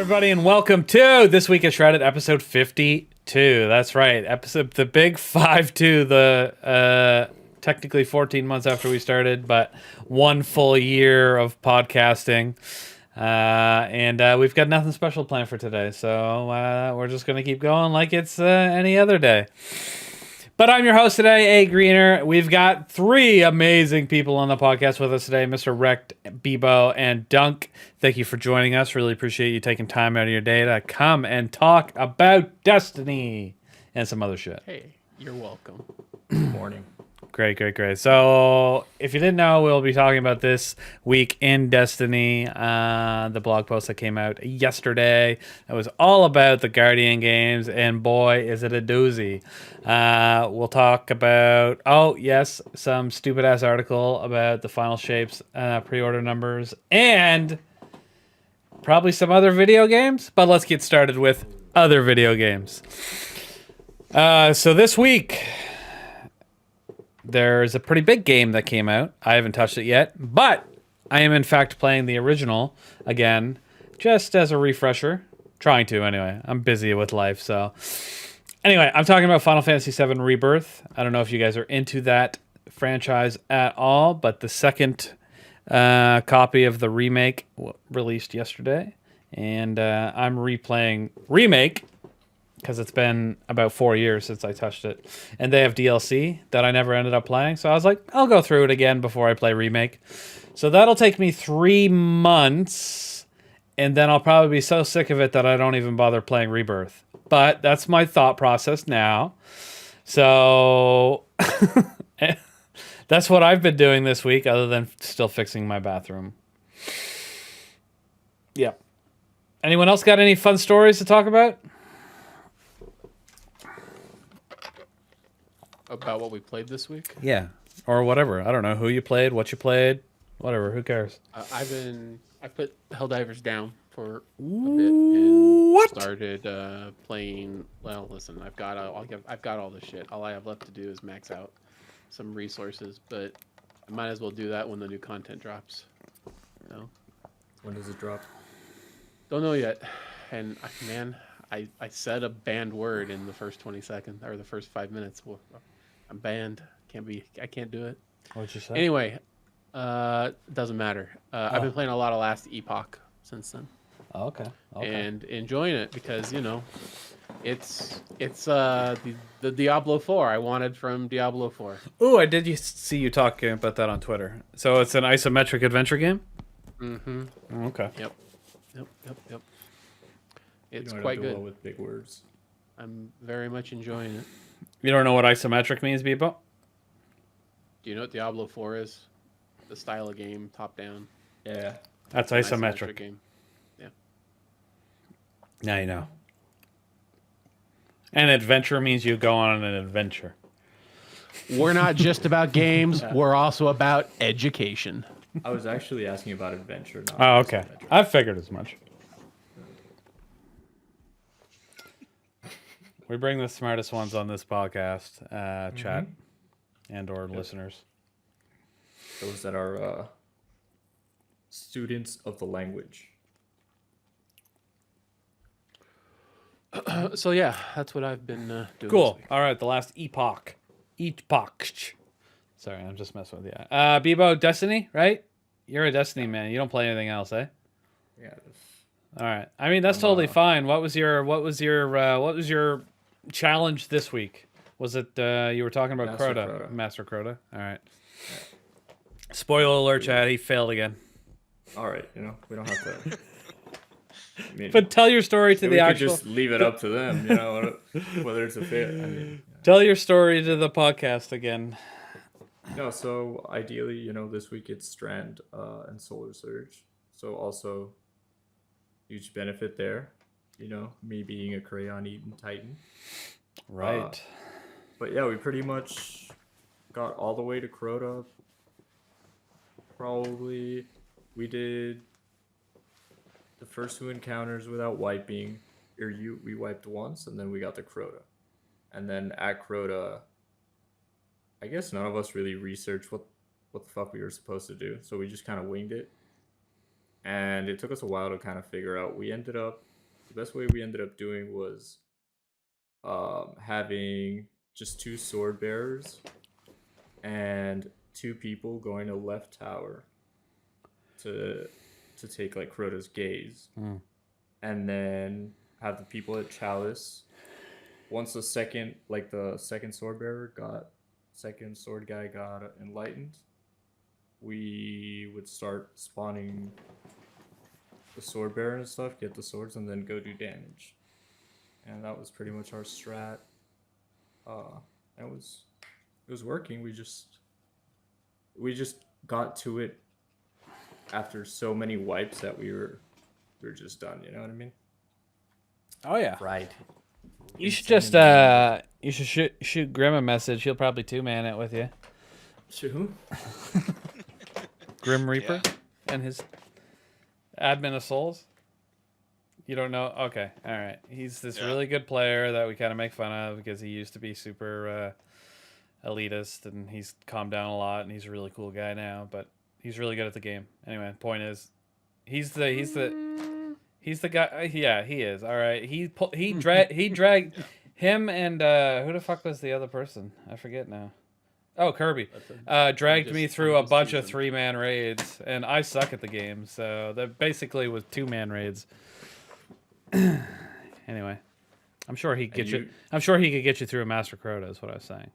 everybody, and welcome to This Week of Shrouded, episode 52. That's right, the big 5-2, technically 14 months after we started, but 1 full year of podcasting. And we've got nothing special planned for today, so we're just going to keep going like it's any other day. But I'm your host today, AGreener. We've got 3 amazing people on the podcast with us today, Mr. Rect, Bebo, and Dunk. Thank you for joining us. Really appreciate you taking time out of your day to come and talk about Destiny and some other shit. Hey, you're welcome. Good morning. Great. So, if you didn't know, we'll be talking about this week in Destiny, the blog post that came out yesterday. It was all about the Guardian games, and boy, is it a doozy. We'll talk about, some stupid-ass article about the Final Shapes pre-order numbers, and probably some other video games, but let's get started with other video games. So this week, there's a pretty big game that came out. I haven't touched it yet, but I am in fact playing the original again, just as a refresher. Trying to, anyway. I'm busy with life, so. Anyway, I'm talking about Final Fantasy VII Rebirth. I don't know if you guys are into that franchise at all, but the second copy of the remake released yesterday, and I'm replaying Remake, because it's been about 4 years since I touched it. And they have DLC that I never ended up playing. So I was like, I'll go through it again before I play Remake. So that'll take me 3 months. And then I'll probably be so sick of it that I don't even bother playing Rebirth. But that's my thought process now. So that's what I've been doing this week, other than still fixing my bathroom. Yeah. Anyone else got any fun stories to talk about? About what we played this week? Yeah, or whatever. I don't know who you played, what you played, whatever. Who cares? I put Helldivers down for a bit and started playing. Well, listen, I've got all the shit. All I have left to do is max out some resources, but I might as well do that when the new content drops. No, When does it drop? don't know yet. And I said a banned word in the first 20 seconds or the first 5 minutes. Well, I'm banned. I can't do it. What'd you say? Anyway, doesn't matter. I've been playing a lot of Last Epoch since then, Oh, okay. and enjoying it because it's the Diablo 4 I wanted from Diablo 4. Ooh, I did see you talking about that on Twitter. So it's an isometric adventure game? Mm-hmm. Okay. Yep. It's You know, I quite don't do good. well with big words. I'm very much enjoying it. You don't know what isometric means, Bebo? Do you know what Diablo 4 is? The style of game, top down. Yeah. That's An isometric. game. Now you know. And adventure means you go on an adventure. We're not just about games. We're also about education. I was actually asking about adventure. Not Oh, okay. isometric. I figured as much. We bring the smartest ones on this podcast, chat, and or listeners. Those that are students of the language. So yeah, that's what I've been doing. Cool. This week. All right, the Last Epoch. Epoch. Sorry, I'm just messing with you. Bebo, Destiny, right? You're a Destiny man. You don't play anything else, eh? Yeah. All right. I mean, that's totally fine. What was your challenge this week? Was it you were talking about Master Crota, Crota. Master Crota? All right. Spoiler alert, Chad. He failed again. All right. We don't have to. I mean, But tell your story to we the could actual. just leave it up to them. Whether it's a fail. I mean, Tell your story to the podcast again. no. So ideally, this week it's Strand and Solar Surge. So also huge benefit there. Me being a crayon-eating Titan. Right. But yeah, we pretty much got all the way to Crota. Probably we did the first 2 encounters without wiping. We wiped once, and then we got to Crota. And then at Crota, I guess none of us really researched what the fuck we were supposed to do. So we just kind of winged it. And it took us a while to kind of figure out. We ended up the best way we ended up doing was having just 2 sword bearers and 2 people going to left tower to take like Crota's gaze, and then have the people at Chalice. Once the second second sword guy got enlightened, we would start spawning the sword bearer and stuff, get the swords, and then go do damage. And that was pretty much our strat. It was working. We just got to it after so many wipes that we were just done. You know what I mean? Oh yeah. Right. You should just you should shoot Grim a message. He'll probably 2-man it with you. Shoot who? Grim Reaper and his admin of souls. You don't know? Okay, all right. He's this really good player that we kind of make fun of because he used to be super elitist, and he's calmed down a lot, and he's a really cool guy now. But he's really good at the game. Anyway, point is, he's the guy. Yeah, he is. All right. He dragged him and who the fuck was the other person? I forget now. Oh, Kirby. Dragged me through a bunch of 3-man raids, and I suck at the game, so that basically was 2-man raids. Anyway, I'm sure he could get you. I'm sure he could get you through a Master Crota. Is what I was saying.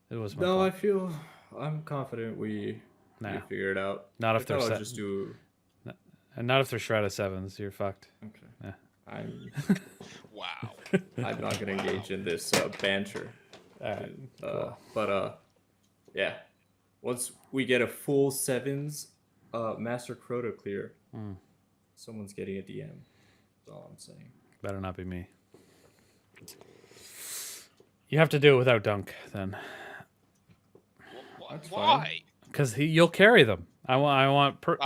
It was my point. I'm confident we figure it out. Not if they're just do. And not if they're Shrouded 7s. You're fucked. Okay. Yeah. Wow. I'm not gonna engage in this banter. All right. Cool. But yeah. Once we get a full 7s Master Crota clear, someone's getting a DM. That's all I'm saying. Better not be me. You have to do it without Dunk then. Why? Because you'll carry them. I want proof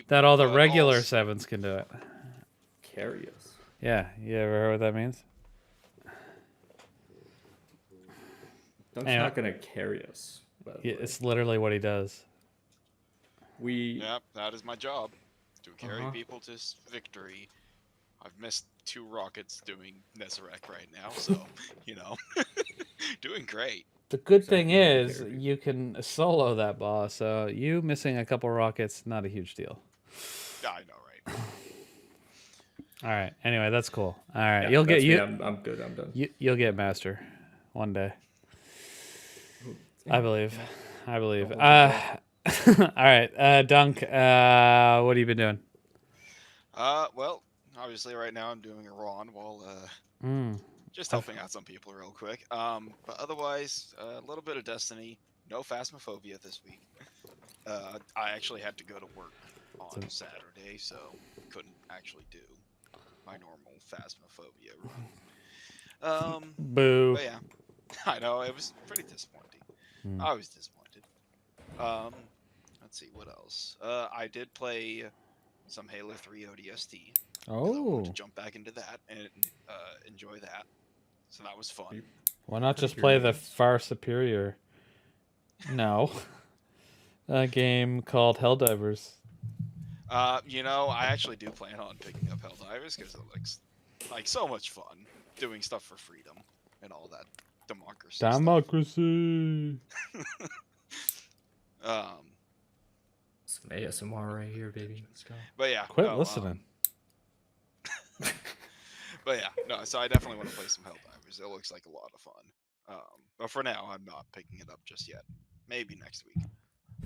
that all the regular 7s can do it. Carry us. Yeah, you ever heard what that means? Dunk's not gonna carry us. Yeah, it's literally what he does. Yep, that is my job. To carry people to victory. I've missed 2 rockets doing Nezarek right now, so, doing great. The good thing is you can solo that boss, so you missing a couple rockets, not a huge deal. I know, right? All right. Anyway, that's cool. All right, Yeah, I'm good. I'm done. You'll get Master one day. I believe. All right, Dunk. What have you been doing? Well, obviously right now I'm doing a Ron while just helping out some people real quick. But otherwise, a little bit of Destiny. No Phasmophobia this week. I actually had to go to work on Saturday, so couldn't actually do my normal Phasmophobia run. Boo. But yeah, I know it was pretty disappointing. I was disappointed. Let's see what else. I did play some Halo 3 ODST. I wanted to jump back into that and enjoy that. So that was fun. Why not just play the far superior? No. A game called Helldivers. I actually do plan on picking up Helldivers because it looks like so much fun doing stuff for freedom and all that democracy. Some ASMR right here, baby. Let's go. But yeah. Quit listening. But yeah, no, so I definitely want to play some Helldivers. It looks like a lot of fun. But for now, I'm not picking it up just yet. Maybe next week.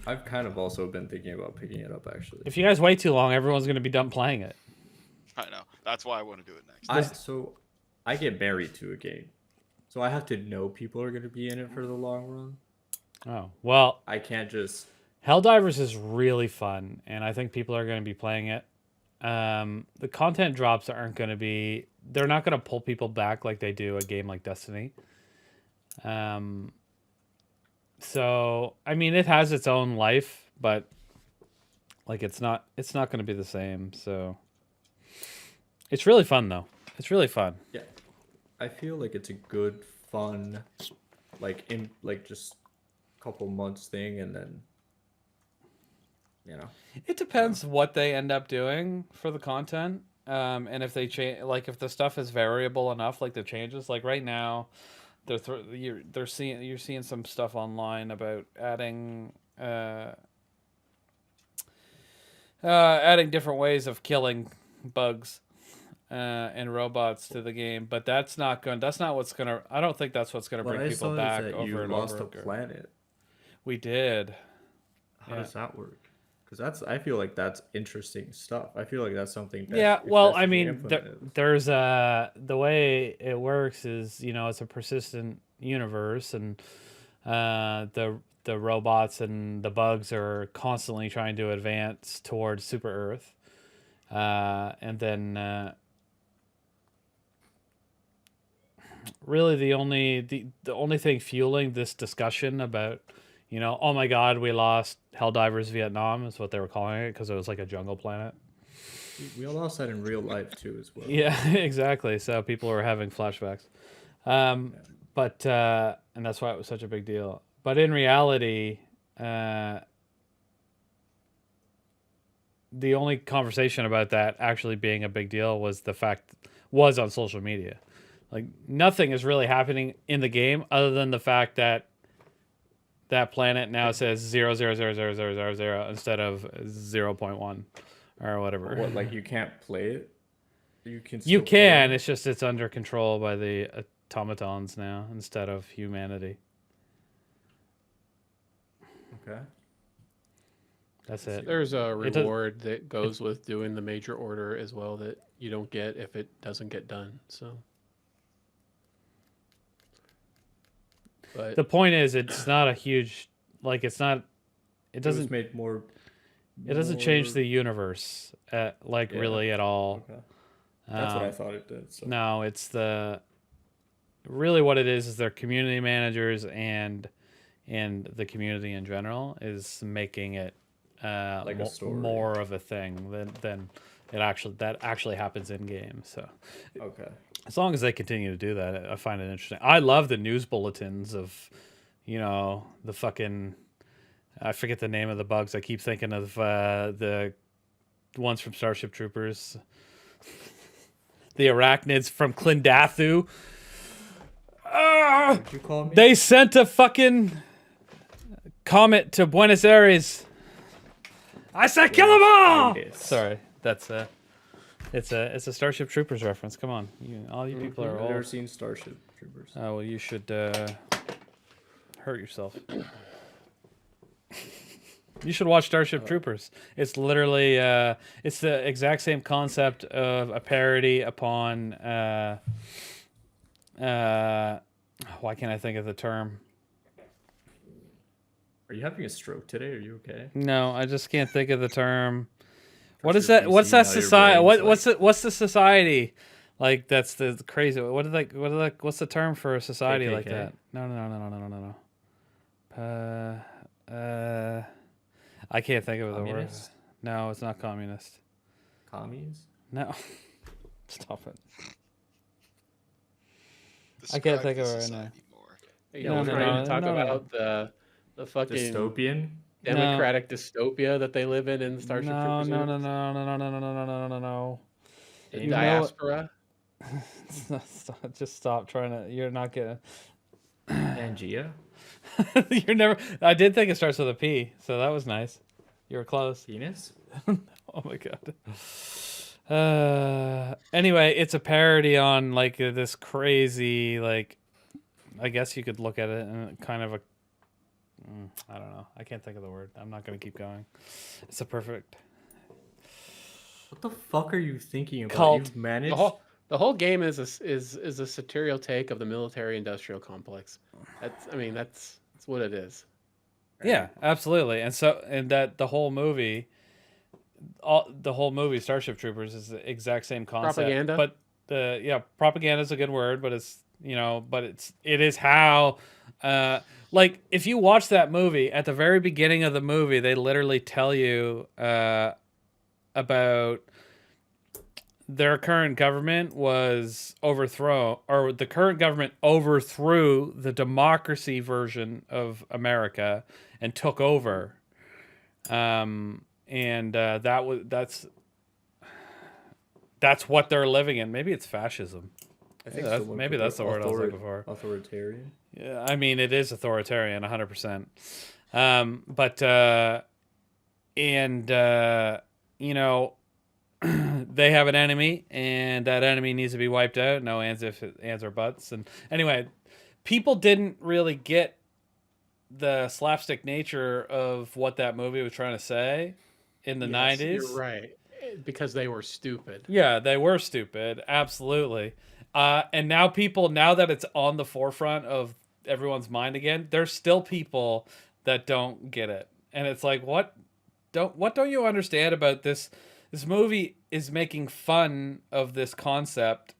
I've kind of also been thinking about picking it up, actually. If you guys wait too long, everyone's going to be done playing it. I know. That's why I want to do it next. I get married to a game. So I have to know people are going to be in it for the long run. Oh, well. I can't just... Helldivers is really fun, and I think people are going to be playing it. The content drops aren't going to be... They're not going to pull people back like they do a game like Destiny. So, I mean, it has its own life, but like it's not going to be the same. So it's really fun though. It's really fun. Yeah. I feel like it's a good, fun, just couple months thing, and then, It depends what they end up doing for the content. And if they change, like if the stuff is variable enough, like the changes, like right now, you're seeing some stuff online about adding different ways of killing bugs and robots to the game, but that's not what's gonna. I don't think that's what's gonna What bring I people saw is back that over you and lost over a again. planet. We did. How Yeah. does that work? Because I feel like that's interesting stuff. I feel like that's something that Yeah, if well, that I should be mean, implemented. there's the way it works is, it's a persistent universe, and the robots and the bugs are constantly trying to advance towards Super Earth, and then really the only thing fueling this discussion about, oh my God, we lost Helldivers Vietnam is what they were calling it because it was like a jungle planet. We all lost that in real life too, as well. Yeah, exactly. So people were having flashbacks. But and that's why it was such a big deal. But in reality, the only conversation about that actually being a big deal was on social media. Like nothing is really happening in the game other than the fact that that planet now says 0.00000 instead of 0.1 or whatever. What, like you can't play it? You can. You Still play can. it? It's just it's under control by the automatons now instead of humanity. Okay. That's it. There's a It does- reward that goes with doing the major order as well that you don't get if it doesn't get done. So, but The point is, it's not a huge it's not. It It was doesn't. made more. It doesn't change more- the universe really at all. Okay. That's what I Um, thought it did. So. No, it's really what it is they're community managers and the community in general is making it Like a story. more of a thing than that actually happens in game. So Okay. as long as they continue to do that, I find it interesting. I love the news bulletins of, the fucking, I forget the name of the bugs. I keep thinking of the ones from Starship Troopers, the arachnids from Klindathu. What'd you call me? They sent a fucking comet to Buenos Aires. I said, kill them all. Yes. Sorry, that's it's a Starship Troopers reference. Come on, all you people are I've never old. seen Starship Troopers. Oh well, you should hurt yourself. You should watch Starship Troopers. It's literally it's the exact same concept of a parody upon why can't I think of the term? Are you having a stroke today? Are you okay? No, I just can't think of the term. What First is your that? What's PC, that now your society? brain's What's the society? Like that's the crazy. What's the term for a society like KKK? that? No. I can't think of the word. Communist? No, it's not communist. Commies? No. Stop it. I can't think of it right now. you No, know, no, trying no, to talk no, no. about the fucking Dystopian? democratic dystopia that they live in Starship No. Troopers. The You know- diaspora. Just stop trying to. You're not getting. Pangea? You're never. I did think it starts with a P, so that was nice. You were close. Penis? Oh my god. Anyway, it's a parody on like this crazy I guess you could look at it and kind of I don't know. I can't think of the word. I'm not gonna keep going. It's a perfect What the fuck are you thinking about? Cult. You've managed. The whole game is a satirical take of the military-industrial complex. That's what it is. Yeah, absolutely. And that the whole movie Starship Troopers is the exact same concept. Propaganda? But propaganda is a good word, but it is how if you watch that movie, at the very beginning of the movie, they literally tell you about their current government was overthrown, or the current government overthrew the democracy version of America and took over. That's that's what they're living in. Maybe it's fascism. I think Maybe that's the word I was looking for. Authoritarian. Yeah, I mean, it is authoritarian, 100%. You know, they have an enemy, and that enemy needs to be wiped out. No ands, if ands or buts. And anyway, people didn't really get the slapstick nature of what that movie was trying to say in the 90s. You're right. Because they were stupid. Yeah, they were stupid. Absolutely. And now now that it's on the forefront of everyone's mind again, there's still people that don't get it. And it's like, what don't you understand about this? This movie is making fun of this concept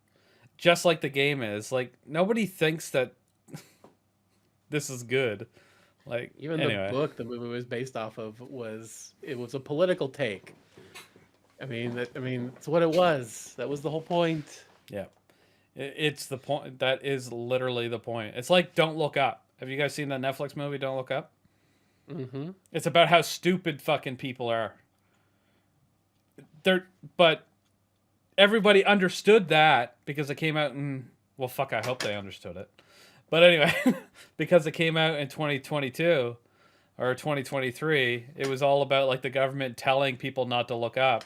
just like the game is. Like, nobody thinks that this is good. Like, Even anyway. the book the movie was based off of was a political take. I mean, it's what it was. That was the whole point. Yeah. It's the point. That is literally the point. It's like Don't Look Up. Have you guys seen that Netflix movie, Don't Look Up? Mm-hmm. It's about how stupid fucking people are. But everybody understood that because it came out in, well, fuck, I hope they understood it. But anyway, because it came out in 2022 or 2023, it was all about like the government telling people not to look up.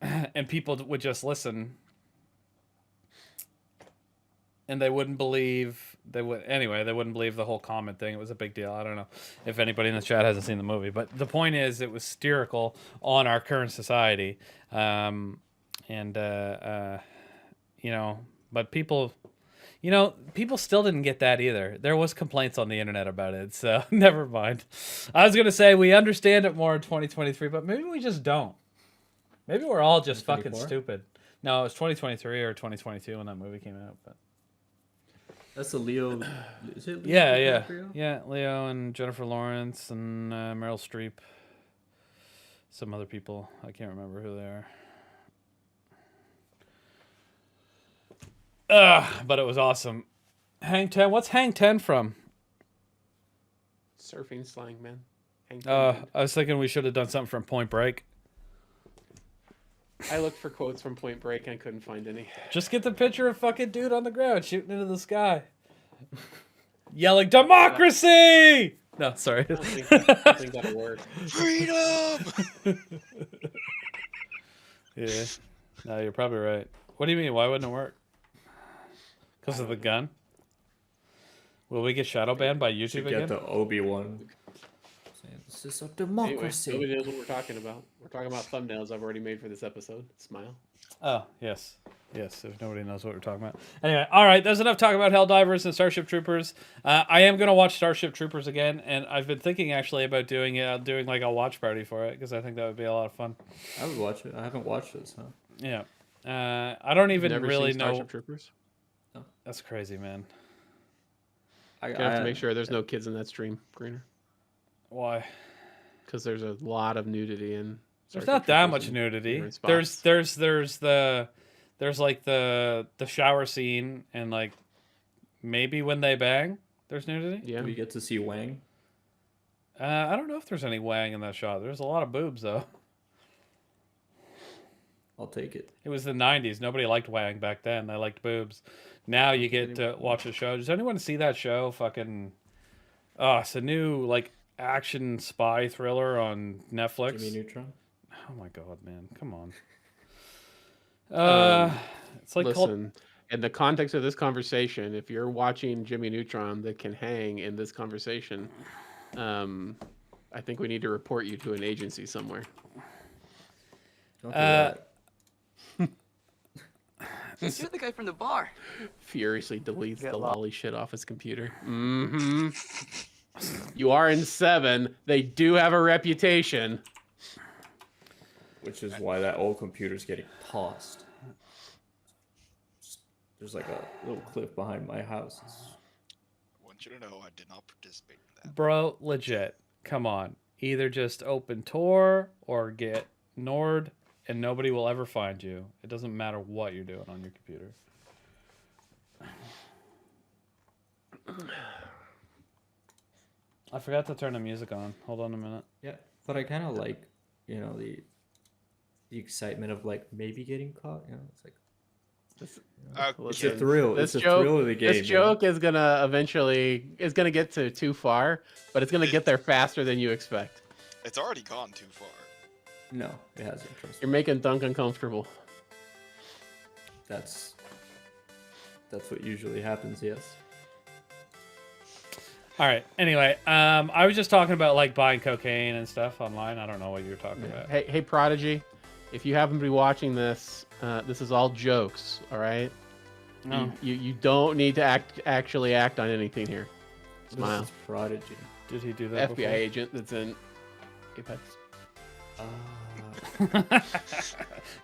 And people would just listen. And they wouldn't believe they wouldn't believe the whole comment thing. It was a big deal. I don't know if anybody in the chat hasn't seen the movie, but the point is, it was satirical on our current society, but people, people still didn't get that either. There was complaints on the internet about it, so never mind. I was gonna say we understand it more in 2023, but maybe we just don't. Maybe we're all just fucking stupid. No, it was 2023 or 2022 when that movie came out, but. That's the Leo. Is it Leo? Yeah. Leo and Jennifer Lawrence and Meryl Streep. Some other people. I can't remember who they are. But it was awesome. Hang 10. What's Hang 10 from? Surfing slang, man. Hang 10. I was thinking we should have done something from Point Break. I looked for quotes from Point Break and I couldn't find any. Just get the picture of fucking dude on the ground shooting into the sky. Yelling, democracy! No, sorry. I don't think that'll work. Freedom! Yeah. No, you're probably right. What do you mean? Why wouldn't it work? Because of the gun? Will we get shadow banned by YouTube again? Get the Obi-Wan. This is a democracy. Anyway, nobody knows what we're talking about. We're talking about thumbnails I've already made for this episode. Smile. Oh, yes. Yes, if nobody knows what we're talking about. Anyway, all right, there's enough talk about Helldivers and Starship Troopers. I am going to watch Starship Troopers again, and I've been thinking actually about doing like a watch party for it, because I think that would be a lot of fun. I would watch it. I haven't watched this, huh? Yeah. I don't even Never really seen know. Starship Troopers? No. That's crazy, man. I have to make sure there's no kids in that stream, Greener. Why? Because there's a lot of nudity in. There's not that much nudity. There's like the shower scene, and like maybe when they bang, there's nudity. Yeah. Do we get to see Wang? I don't know if there's any Wang in that shot. There's a lot of boobs though. I'll take it. It was the 90s. Nobody liked Wang back then. They liked boobs. Now you get to watch the show. Does anyone see that show? Fucking, it's a new like action spy thriller on Netflix. Jimmy Neutron. Oh my god, man! Come on. It's like listen. In the context of this conversation, if you're watching Jimmy Neutron that can hang in this conversation, I think we need to report you to an agency somewhere. Don't do that. You're the guy from the bar. Furiously deletes the lolly shit off his computer. Mm-hmm. You are in 7. They do have a reputation. Which is why that old computer's getting tossed. There's like a little cliff behind my house. I want you to know I did not participate in that. Bro, legit. Come on. Either just open Tor or get Nord, and nobody will ever find you. It doesn't matter what you're doing on your computer. I forgot to turn the music on. Hold on a minute. Yeah, but I kind of like, the the excitement of like maybe getting caught. You know, it's like it's Listen, a thrill. This It's a joke, thrill of the game. this joke is gonna eventually get to too far, but it's gonna get there faster than you expect. It's already gone too far. No, it hasn't. Trust You're me. making Dunk uncomfortable. That's what usually happens. Yes. All right. Anyway, I was just talking about like buying cocaine and stuff online. I don't know what you were talking about. Hey, Prodigy, if you happen to be watching this, this is all jokes. All right. No. You don't need to actually act on anything here. Smile. This is Prodigy. Did he do that? FBI agent that's in Apex.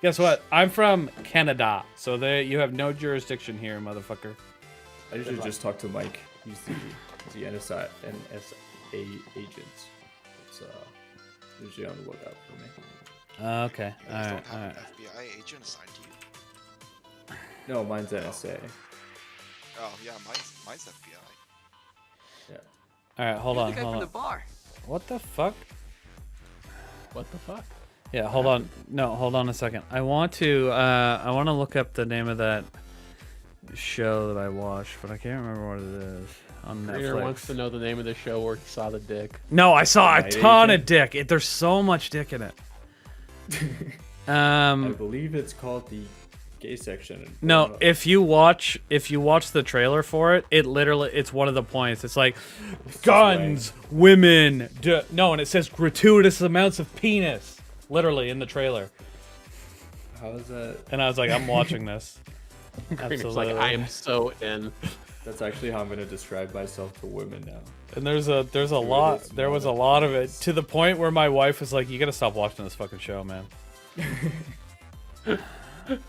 Guess what? I'm from Canada, so you have no jurisdiction here, motherfucker. I usually just talk to Mike. He's the NSA agent. It's usually on the lookout for me. Okay. You All guys right. don't All have right. an FBI agent assigned to you. No, mine's NSA. Oh yeah, mine's FBI. Yeah. All right. Hold You're on. the guy Hold from on. the bar. What the fuck? What the fuck? Yeah. Hold on. No. Hold on a second. I want to look up the name of that show that I watched, but I can't remember what it is on Reader Netflix. wants to know the name of the show where he saw the dick. No, I saw a Night ton Agent? of dick. There's so much dick in it. I believe it's called the gay section. No, if you watch the trailer for it, it's one of the points. It's like guns, women, no, and it says gratuitous amounts of penis, literally in the trailer. How is that? And I was like, I'm watching this. It's Absolutely. like I am so in. That's actually how I'm gonna describe myself to women now. And there was a lot of it to the point where my wife was like, "You gotta stop watching this fucking show, man."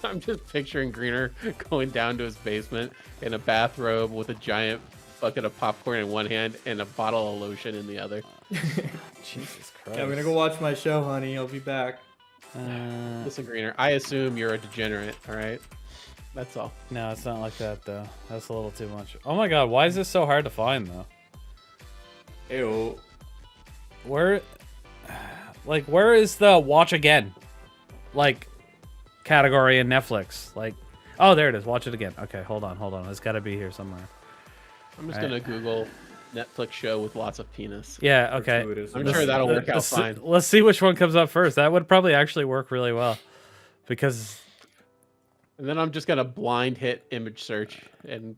I'm just picturing Greener going down to his basement in a bathrobe with a giant bucket of popcorn in one hand and a bottle of lotion in the other. Jesus Christ. Yeah, I'm gonna go watch my show, honey. I'll be back. Listen, Greener, I assume you're a degenerate, all right? That's all. No, it's not like that though. That's a little too much. Oh my god, why is this so hard to find though? Ew. Where is the watch again? Like category in Netflix. Like, oh, there it is. Watch it again. Okay, hold on. It's got to be here somewhere. I'm just All going to Google Netflix show with lots of penis. Yeah, okay. Gratuitous I'm amounts sure of- that'll work out Let's, fine. let's see which one comes up first. That would probably actually work really well. Because And then I'm just going to blind hit image search and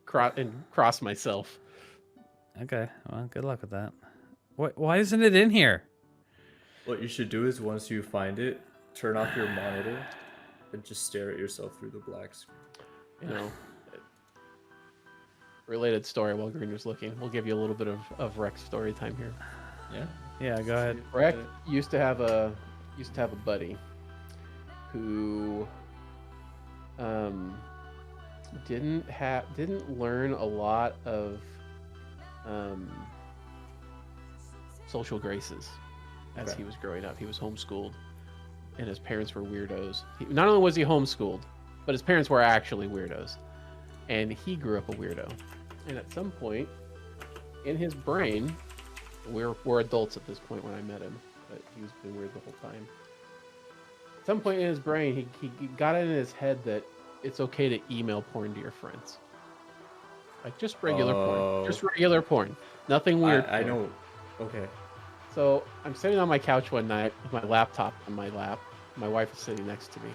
cross myself. okay, well, good luck with that. Why isn't it in here? What you should do is once you find it, turn off your monitor and just stare at yourself through the black screen. You know, related story while Greener's looking. We'll give you a little bit of Rex story time here. Yeah. Yeah, go ahead. Rex used to have a buddy who didn't learn a lot of social graces as Okay. he was growing up. He was homeschooled, and his parents were weirdos. Not only was he homeschooled, but his parents were actually weirdos, and he grew up a weirdo. And at some point in his brain, we're adults at this point when I met him, but he was been weird the whole time. At some point in his brain, he got it in his head that it's okay to email porn to your friends. Like just regular porn. Just regular porn. Nothing weird. I porn. know. Okay. So I'm sitting on my couch one night with my laptop on my lap. My wife is sitting next to me.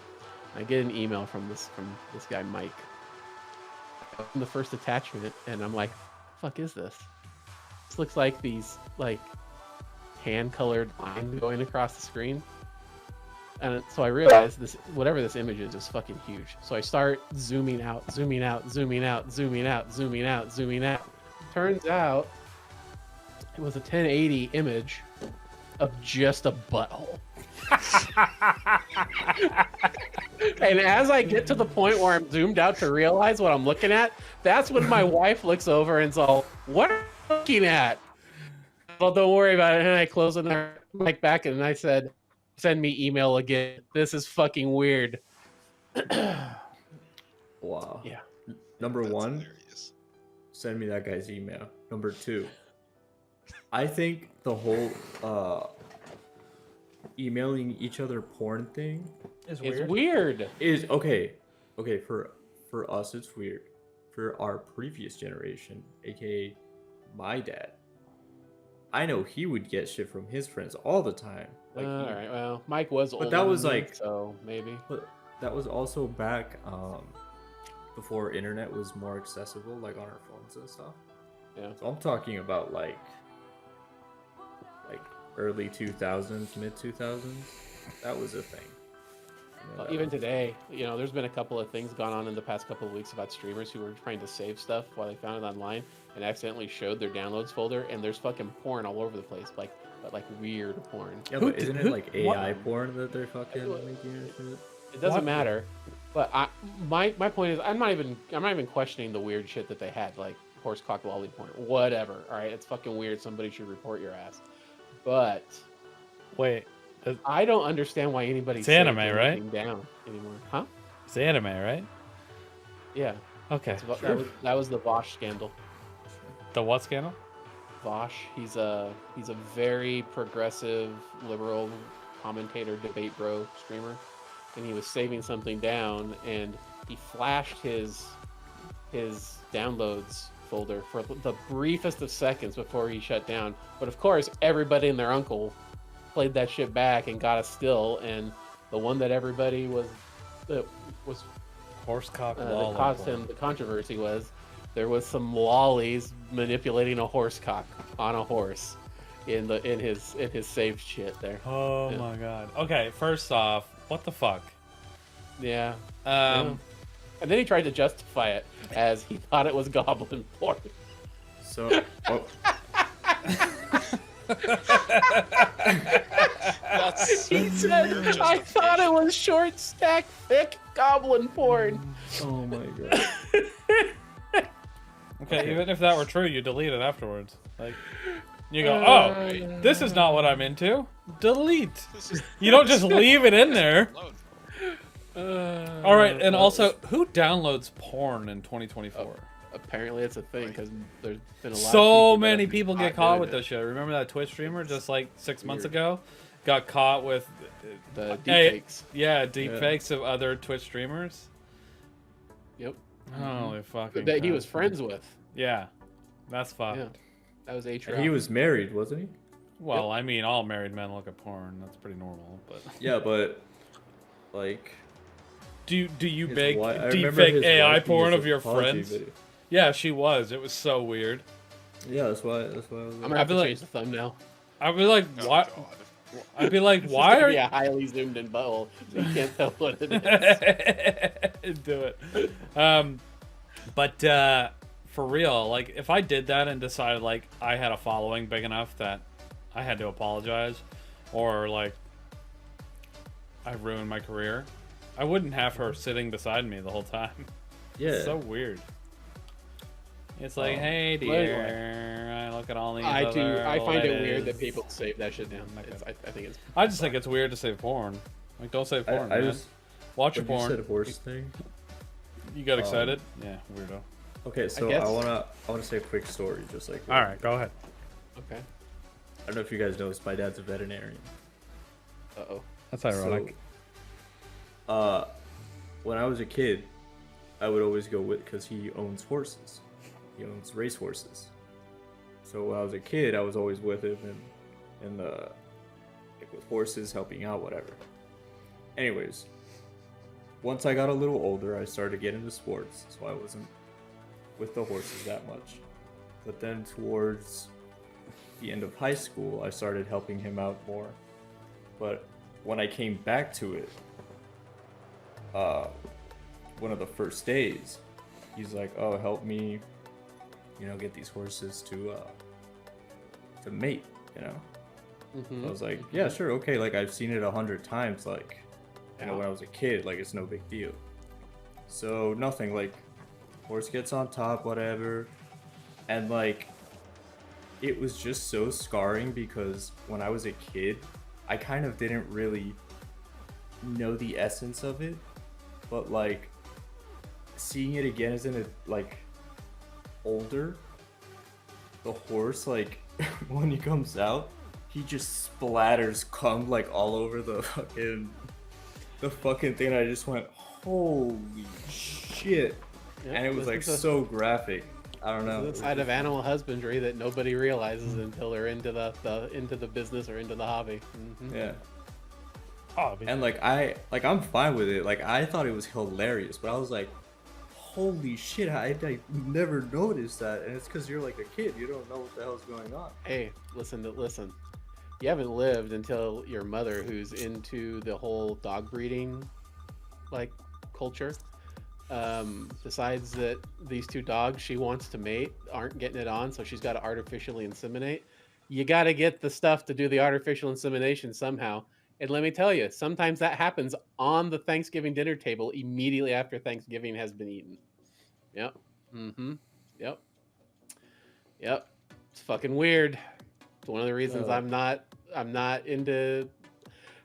I get an email from this guy Mike. I open the first attachment and I'm like, "Fuck is this? This looks like these like hand-colored lines going across the screen." And so I realized this, whatever this image is fucking huge. So I start zooming out. Turns out it was a 1080 image of just a butthole. And as I get to the point where I'm zoomed out to realize what I'm looking at, that's when my wife looks over and's all, "What are you looking at?" Well, don't worry about it. And I close the mic back and I said, "Send me email again. This is fucking weird." Wow. Yeah. Number That's one, hilarious. send me that guy's email. Number two, I think the whole emailing each other porn thing It's It's weird. is okay. Okay, for us it's weird. For our previous generation, aka my dad, I know he would get shit from his friends all the time. Like, All right. Well, Mike was older. that was than me, like- so maybe. but that was also back before internet was more accessible, like on our phones and stuff. Yeah. So I'm talking about like early 2000s, mid 2000s. That was a thing. Even today, you know, there's been a couple of things gone on in the past couple of weeks about streamers who were trying to save stuff while they found it online and accidentally showed their downloads folder, and there's fucking porn all over the place, but like weird porn. Yeah, Who but d- isn't it who- like what- AI porn that they're fucking making or shit? It doesn't What? matter. But my point is, I'm not even questioning the weird shit that they had, like horse cock lolly porn, whatever. All right, it's fucking weird. Somebody should report your ass. But Wait, I don't understand why anybody's It's anime, right? down anymore, huh? it's anime, right? Yeah, Okay. that was the Vosh scandal. The what scandal? Vosh, he's a very progressive liberal commentator, debate bro streamer, and he was saving something down, and he flashed his downloads folder for the briefest of seconds before he shut down. But of course, everybody and their uncle played that shit back and got a still, and the one that everybody was Horsecock that lolly caused porn. him the controversy was there was some lollies manipulating a horse cock on a horse in his saved shit there. Oh Yeah. my god. Okay, first off, what the fuck? Yeah. Um, And then he tried to justify it as he thought it was goblin porn. So, oh, That's He said, I thought it was short stack thick goblin porn. oh my god. okay, even if that were true, you delete it afterwards. Like, you go, oh, this is not what I'm into. Delete. this is You don't just leave it in there. alone. All right, and also, who downloads porn in 2024? Apparently it's a thing because there's been a lot of So people that many have people been get caught with doing this shit. Remember that Twitch streamer just like 6 months Weird. ago? Got caught with it. The Hey, deepfakes. yeah, deepfakes of other Twitch streamers. Yep. Holy fucking That he crap. was friends with. Yeah, that's fucked. Yeah. That was a And he was married, wasn't he? Well, I mean, all married men look at porn. That's pretty normal. But Yeah, but like do you his make wi- I remember deepfake his AI wife porn used of a your apology friends? video. Yeah, she was. It was so weird. Yeah, that's why I was I'm like, gonna have be to like- change the thumbnail. I'd be like, Oh, what? God. I'd be like, It's why gonna are be you? a highly zoomed in butthole, so you can't tell what it is. Do it. But for real, like if I did that and decided like I had a following big enough that I had to apologize, or like I ruined my career, I wouldn't have her sitting beside me the whole time. yeah. It's so weird. It's like, Oh. hey Well, anyway. dear, I look at all these. I find it other weird that ladies. people save that shit down. Okay. I think it's. I just think it's weird to save porn. Like, don't save porn, I man. just Watch your when you porn. said horse thing. You got excited? Yeah, weirdo. Okay, so guess- I wanna say a quick story, just like All right, go ahead. Okay. I don't know if you guys know this. My dad's a veterinarian. Uh-oh. That's So, when I was a kid, I would always go with because he owns horses. He owns race horses. So when I was a kid, I was always with him and like with horses, helping out, whatever. Anyways, once I got a little older, I started to get into sports, so I wasn't with the horses that much. But then towards the end of high school, I started helping him out more. But when I came back to it, one of the first days, he's like, "Oh, help me, get these horses to mate." Mhm. I was like, "Yeah, sure, okay." Like I've seen it 100 times. Like, when I was a kid, like it's no big deal. So nothing. Like, horse gets on top, whatever, and like, it was just so scarring because when I was a kid, I kind of didn't really know the essence of it, but like seeing it again as in a like older, the horse like when he comes out, he just splatters cum like all over the fucking thing. And I just went, holy shit! Yep, And it was this like is a- so graphic. I don't know. The side of animal husbandry that nobody realizes until they're into the business or into the hobby. Mhm. Yeah. Oh, And like I'm fine with it. Like I thought it was hilarious, but I was like, holy shit! I never noticed that, and it's because you're like a kid. You don't know what the hell's going on. Hey, listen. You haven't lived until your mother, who's into the whole dog breeding, like, culture, decides that these two dogs she wants to mate aren't getting it on, so she's got to artificially inseminate. You got to get the stuff to do the artificial insemination somehow. And let me tell you, sometimes that happens on the Thanksgiving dinner table immediately after Thanksgiving has been eaten. Yep. Mm-hmm. Yep. Yep. It's fucking weird. It's one of the reasons I'm not into.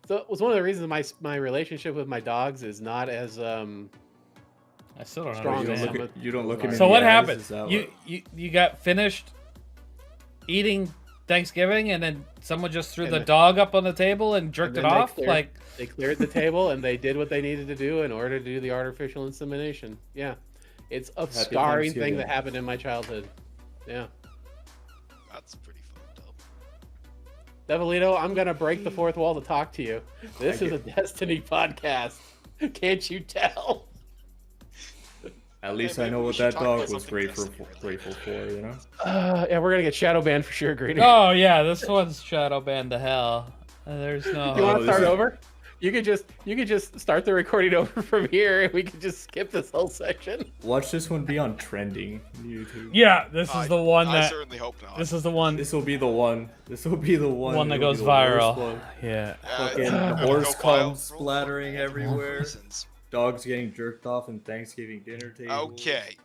So it was one of the reasons my relationship with my dogs is not as I still don't strong understand. as You don't look at me. So in what the eyes, happened? is that You got finished eating Thanksgiving, and then someone just threw And the the- dog up on the table and jerked it then they off? cleared- Like, They cleared the table and they did what they needed to do in order to do the artificial insemination. Yeah. It's a scarring thing Thanksgiving. that happened in my childhood. Yeah. That's pretty fucked up. Devilito, I'm going to break the fourth wall to talk to you. This is a Destiny podcast. Can't you tell? At least Hey, I know maybe we what should that talk dog about was something grateful Destiny for, you know? Yeah, we're going to get shadow banned for sure, Greener. oh yeah, this one's shadow banned to hell. There's no. You want to this start is- over? You could just start the recording over from here, and we could just skip this whole section. Watch this one be on trending on YouTube. Yeah, this is the one I that. certainly hope not. This is the one. This will be the one. This will be the one. One that It'll goes be the worst viral. one. Yeah. Fucking I'm gonna horse go cum roll splattering for everywhere. reasons. Dogs getting jerked off in Thanksgiving dinner table. Okay.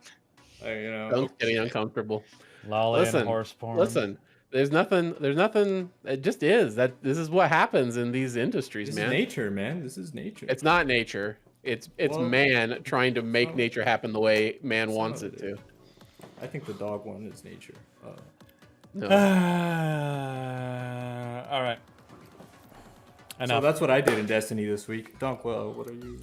You know. I'm getting uncomfortable. Lolly Listen, and horse porn. Listen, there's nothing. It just is that this is what happens in these industries, This man. is nature, man. This is nature. It's not nature. It's Well, man trying to make some- nature happen the way man some wants of it it to. I think the dog one is nature. No. All right. So Enough. that's what I did in Destiny this week. Dunk, well, what are you?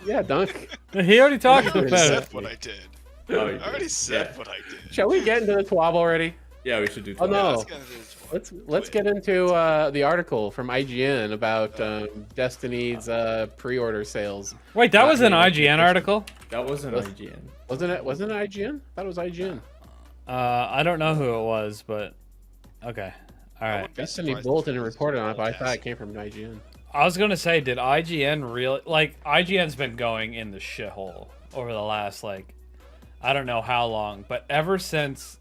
Yeah, Dunk. He already talked I already about said it. what I did. Oh, I you already did. said Yeah. what I did. Shall we get into the TWAB already? Yeah, we should do. Oh, 12. no. Let's get into this one. Let's get into the article from IGN about Destiny's pre-order sales. Wait, that was an Yeah. IGN article? That wasn't Was- IGN. Wasn't it IGN? I thought it was IGN. I don't know who it was, but okay. All right. wouldn't be Destiny surprised if Bulletin it was reported on it, but I Bulletin. thought it came from IGN. I was gonna say, did IGN really IGN's been going in the shithole over the last I don't know how long, but ever since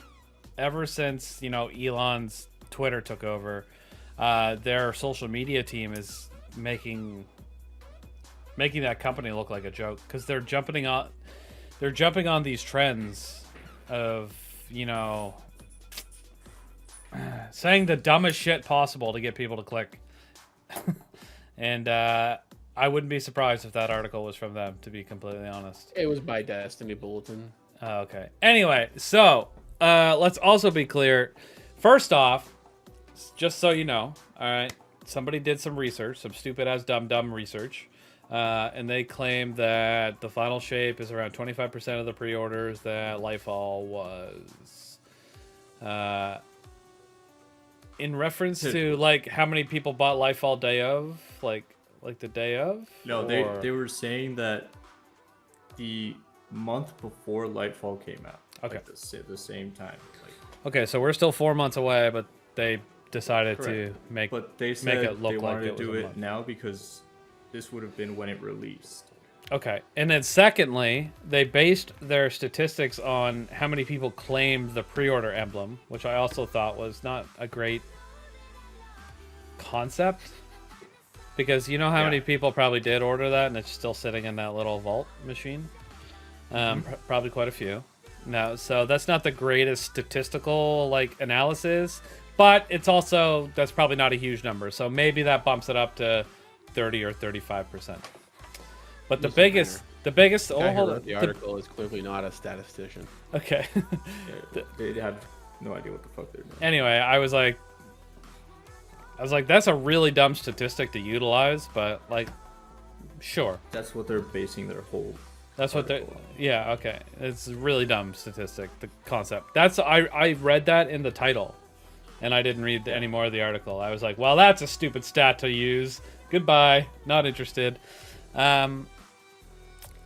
Elon's Twitter took over, their social media team is making that company look like a joke because they're jumping on these trends of saying the dumbest shit possible to get people to click. And I wouldn't be surprised if that article was from them, to be completely honest. It was by Destiny Bulletin. Okay. Anyway, so let's also be clear. First off, just so you know, all right, somebody did some research, some stupid ass dumb research, and they claim that the final shape is around 25% of the pre-orders that Lightfall was. In reference to how many people bought Lightfall day of, like the day of. No, Or- they were saying that the month before Lightfall came out. Okay. Like the same time. Okay, so we're still 4 months away, but they decided to Correct. make But they make said it look they like wanted it to was do a it month. now because this would have been when it released. Okay, and then secondly, they based their statistics on how many people claimed the pre-order emblem, which I also thought was not a great concept, because you know how many people probably did order that, and it's still sitting in that little vault machine. Probably quite a few. No, so that's not the greatest statistical analysis, but it's also that's probably not a huge number. So maybe that bumps it up to 30 or 35%. But the biggest. The guy Oh, who hold wrote on. the article is clearly not a statistician. Okay. They had no idea what the fuck they're doing. Anyway, I was like, I was like, that's a really dumb statistic to utilize, but like, sure. That's what they're basing their whole. That's what they're. article on. Yeah, okay. It's a really dumb statistic. The concept. I read that in the title, and I didn't read any more of the article. I was like, well, that's a stupid stat to use. Goodbye. Not interested. And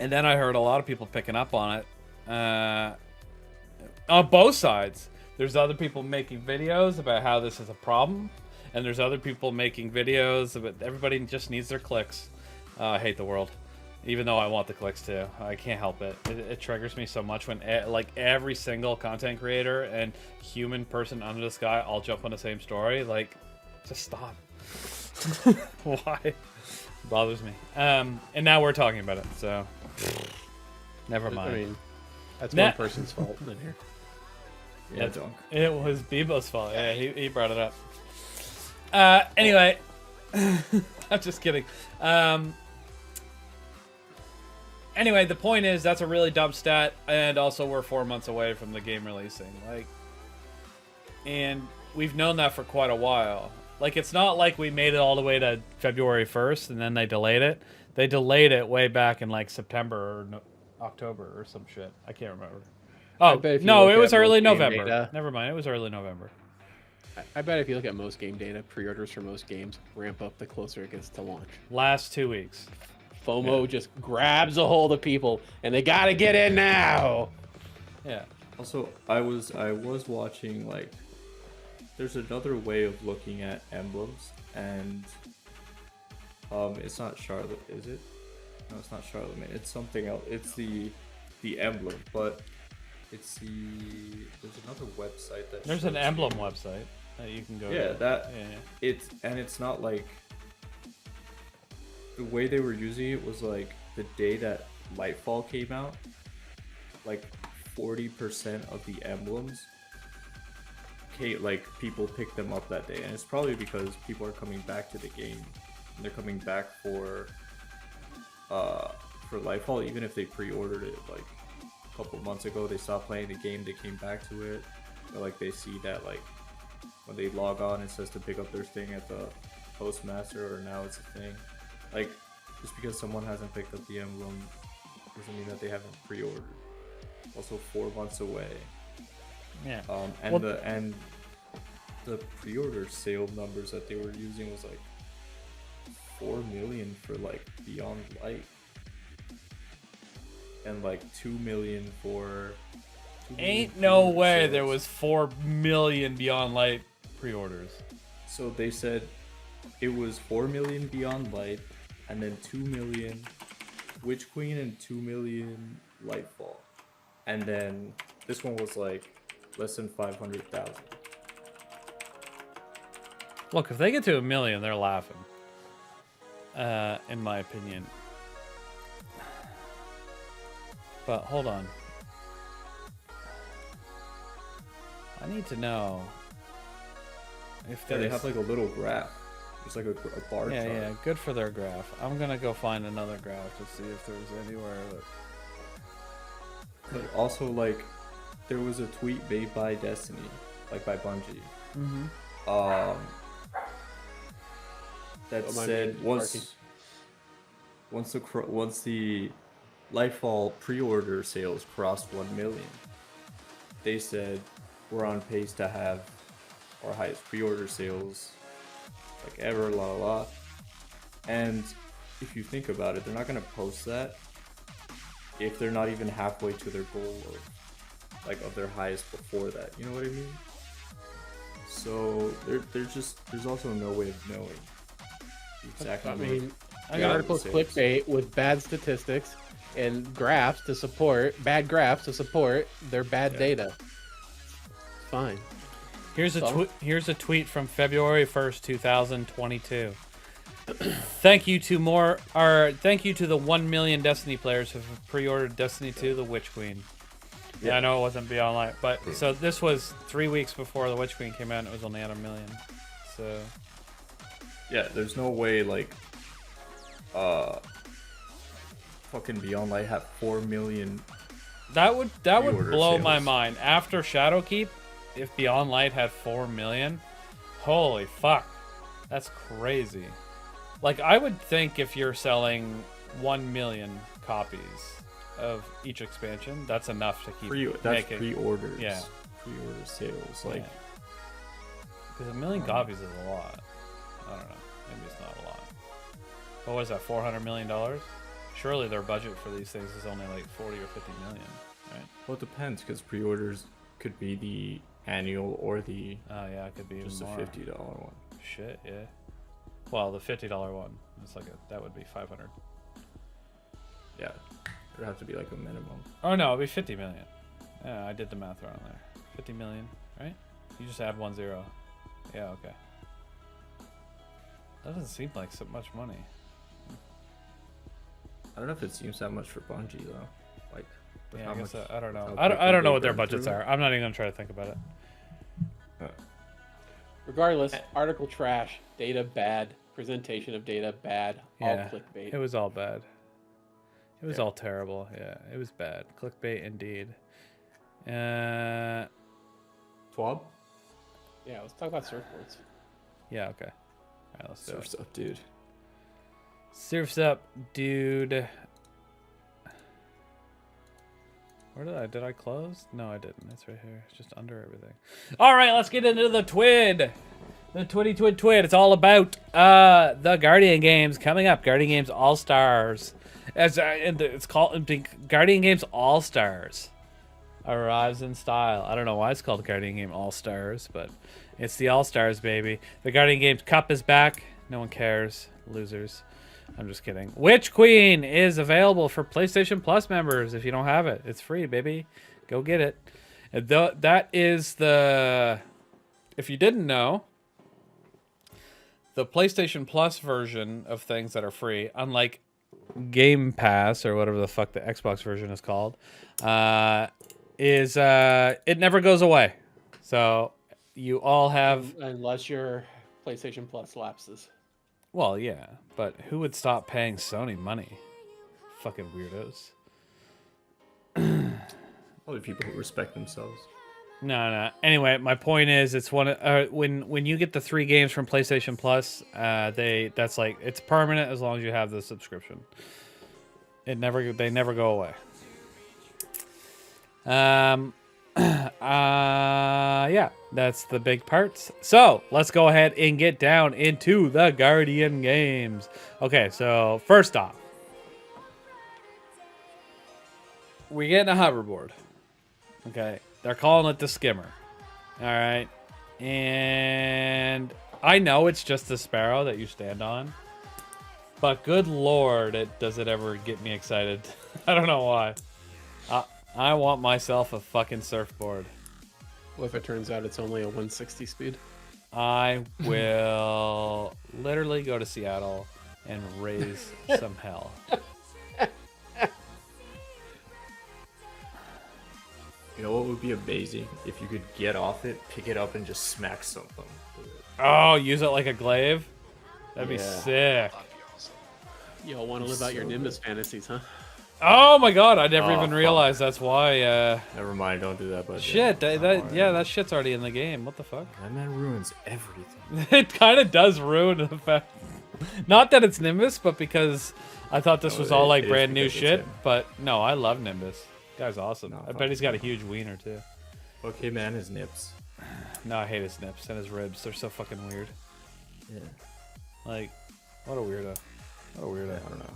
then I heard a lot of people picking up on it. On both sides. There's other people making videos about how this is a problem, and there's other people making videos about everybody just needs their clicks. I hate the world, even though I want the clicks too. I can't help it. It triggers me so much when like every single content creator and human person under the sky all jump on the same story. Like, just stop. Why? It bothers me. And now we're talking about it, so never mind. I mean, that's Nah. one person's fault in here. Yeah, Dunk. It was Bebo's fault. Yeah, he brought it up. Anyway, I'm just kidding. Anyway, the point is that's a really dumb stat, and also we're 4 months away from the game releasing. Like, and we've known that for quite a while. Like, it's not like we made it all the way to February 1st and then they delayed it. They delayed it way back in like September or October or some shit. I can't remember. Oh, bet if you no, look it was at early most game November. data- Never mind, it was early November. I bet if you look at most game data, pre-orders for most games ramp up the closer it gets to launch. Last 2 weeks. FOMO just grabs a hold of people, and they gotta get in now. Yeah. Also, I was watching, like, there's another way of looking at emblems, and it's not Charlotte, is it? No, it's not Charlotte, man. It's something else. It's the emblem, but it's there's another website that There's an shows emblem you- website that you can go Yeah, to. that Yeah. it's not like the way they were using it was like the day that Lightfall came out, like 40% of the emblems, like people picked them up that day, and it's probably because people are coming back to the game. And they're coming back for Lightfall, even if they pre-ordered it like a couple months ago. They stopped playing the game, they came back to it. Or, like, they see that, like, when they log on, it says to pick up their thing at the postmaster, or now it's a thing. Like, just because someone hasn't picked up the emblem doesn't mean that they haven't pre-ordered. Also, 4 months away. Yeah. And Well- the pre-order sale numbers that they were using was like 4 million for like Beyond Light, and like 2 million for. 2 million Ain't no pre-order way sales. there was 4 million Beyond Light pre-orders. So they said it was 4 million Beyond Light, and then 2 million Witch Queen and 2 million Lightfall, and then this one was like less than 500,000. Look, if they get to 1 million, they're laughing. In my opinion. But hold on. I need to know if Yeah, they there's... have like a little graph. It's like a bar Yeah, chart. yeah, good for their graph. I'm gonna go find another graph to see if there's anywhere that... But also, like, there was a tweet made by Destiny, like by Bungie, that Don't mind said me barking. once the Lightfall pre-order sales crossed 1 million, they said we're on pace to have our highest pre-order sales like ever, la la la. And if you think about it, they're not gonna post that if they're not even halfway to their goal of their highest before that. You know what I mean? So there's also no way of knowing exactly. I mean, I the got article's sales. clickbait with bad statistics and graphs to support their bad Yeah. data. It's fine. Here's a So? here's a tweet from February 1st, 2022. Thank you to the 1 million Destiny players who have pre-ordered Destiny 2: The Witch Queen. Yeah, I know it wasn't Beyond Light, but so this was 3 weeks before The Witch Queen came out, and it was only at 1 million. So Yeah, there's no way like fucking Beyond Light have 4 million. that would Pre-order blow my sales. mind. After Shadowkeep, if Beyond Light had 4 million, holy fuck. That's crazy. Like, I would think if you're selling 1 million copies of each expansion, that's enough to keep That's making. pre-orders. Yeah. Pre-order sales. Like, because 1 million copies is a lot. I don't know. Maybe it's not a lot. But what is that? $400 million? Surely their budget for these things is only like 40 or 50 million, right? well, it depends because pre-orders could be the annual or the Oh yeah, it could be just even a more. $50 one. Shit, yeah. Well, the $50 one, it's like that would be 500. Yeah, it'd have to be like a minimum. Oh no, it'd be 50 million. Yeah, I did the math wrong there. 50 million, right? You just add 1 0. Yeah, okay. That doesn't seem like so much money. I don't know if it seems that much for Bungie though. Like, with Yeah, how I guess much- I don't know. how I quickly don't know they what their burn budgets through are. it. I'm not even gonna try to think about it. Regardless, article trash, data bad, presentation of data bad, all Yeah, clickbait. it was all bad. It was Yeah. all terrible. Yeah, it was bad. Clickbait indeed. Uh, Twab? Yeah, let's talk about surfboards. yeah, okay. All right, let's do it. Surf's up, dude. Surf's up, dude. Where did I close? No, I didn't. It's right here. It's just under everything. All right, let's get into the twid. The twid. It's all about the Guardian games coming up. Guardian Games All Stars. It's called Guardian Games All Stars. Arrives in style. I don't know why it's called Guardian Game All Stars, but it's the All Stars, baby. The Guardian Games Cup is back. No one cares. Losers. I'm just kidding. Witch Queen is available for PlayStation Plus members. If you don't have it, it's free, baby. Go get it. And that is the... If you didn't know, the PlayStation Plus version of things that are free, unlike Game Pass or whatever the fuck the Xbox version is called, it never goes away. So you all have... Unless your PlayStation Plus lapses. Well, yeah, but who would stop paying Sony money? Fucking weirdos. Probably people who respect themselves. No. Anyway, my point is, it's one when you get the 3 games from PlayStation Plus, that's like it's permanent as long as you have the subscription. They never go away. Yeah, that's the big parts. So let's go ahead and get down into the Guardian games. Okay, so first off, we're getting a hoverboard. Okay, they're calling it the Skimmer. All right, and I know it's just a sparrow that you stand on, but good lord, does it ever get me excited? I don't know why. I want myself a fucking surfboard. What if it turns out it's only a 160 speed? I will literally go to Seattle and raise some hell. You know what would be amazing? If you could get off it, pick it up, and just smack something. Oh, use it like a glaive? That'd be Yeah. sick. That'd be awesome. You all want to live out your So Nimbus fantasies, huh? Oh my god, I never Oh, even fuck. realized that's why. Never mind, don't do that. But Shit, yeah, that shit's already in the game. What the fuck? that man ruins everything. It kind of does ruin the fact. Not that it's Nimbus, but because I thought this No, was all it like is brand new because it's shit. him. But no, I love Nimbus. Guy's awesome. No, I fuck bet he's got a huge wiener too. Okay, man, his nips. No, I hate his nips and his ribs. They're so fucking weird. Yeah. Like, what a weirdo. What a weirdo. I don't know.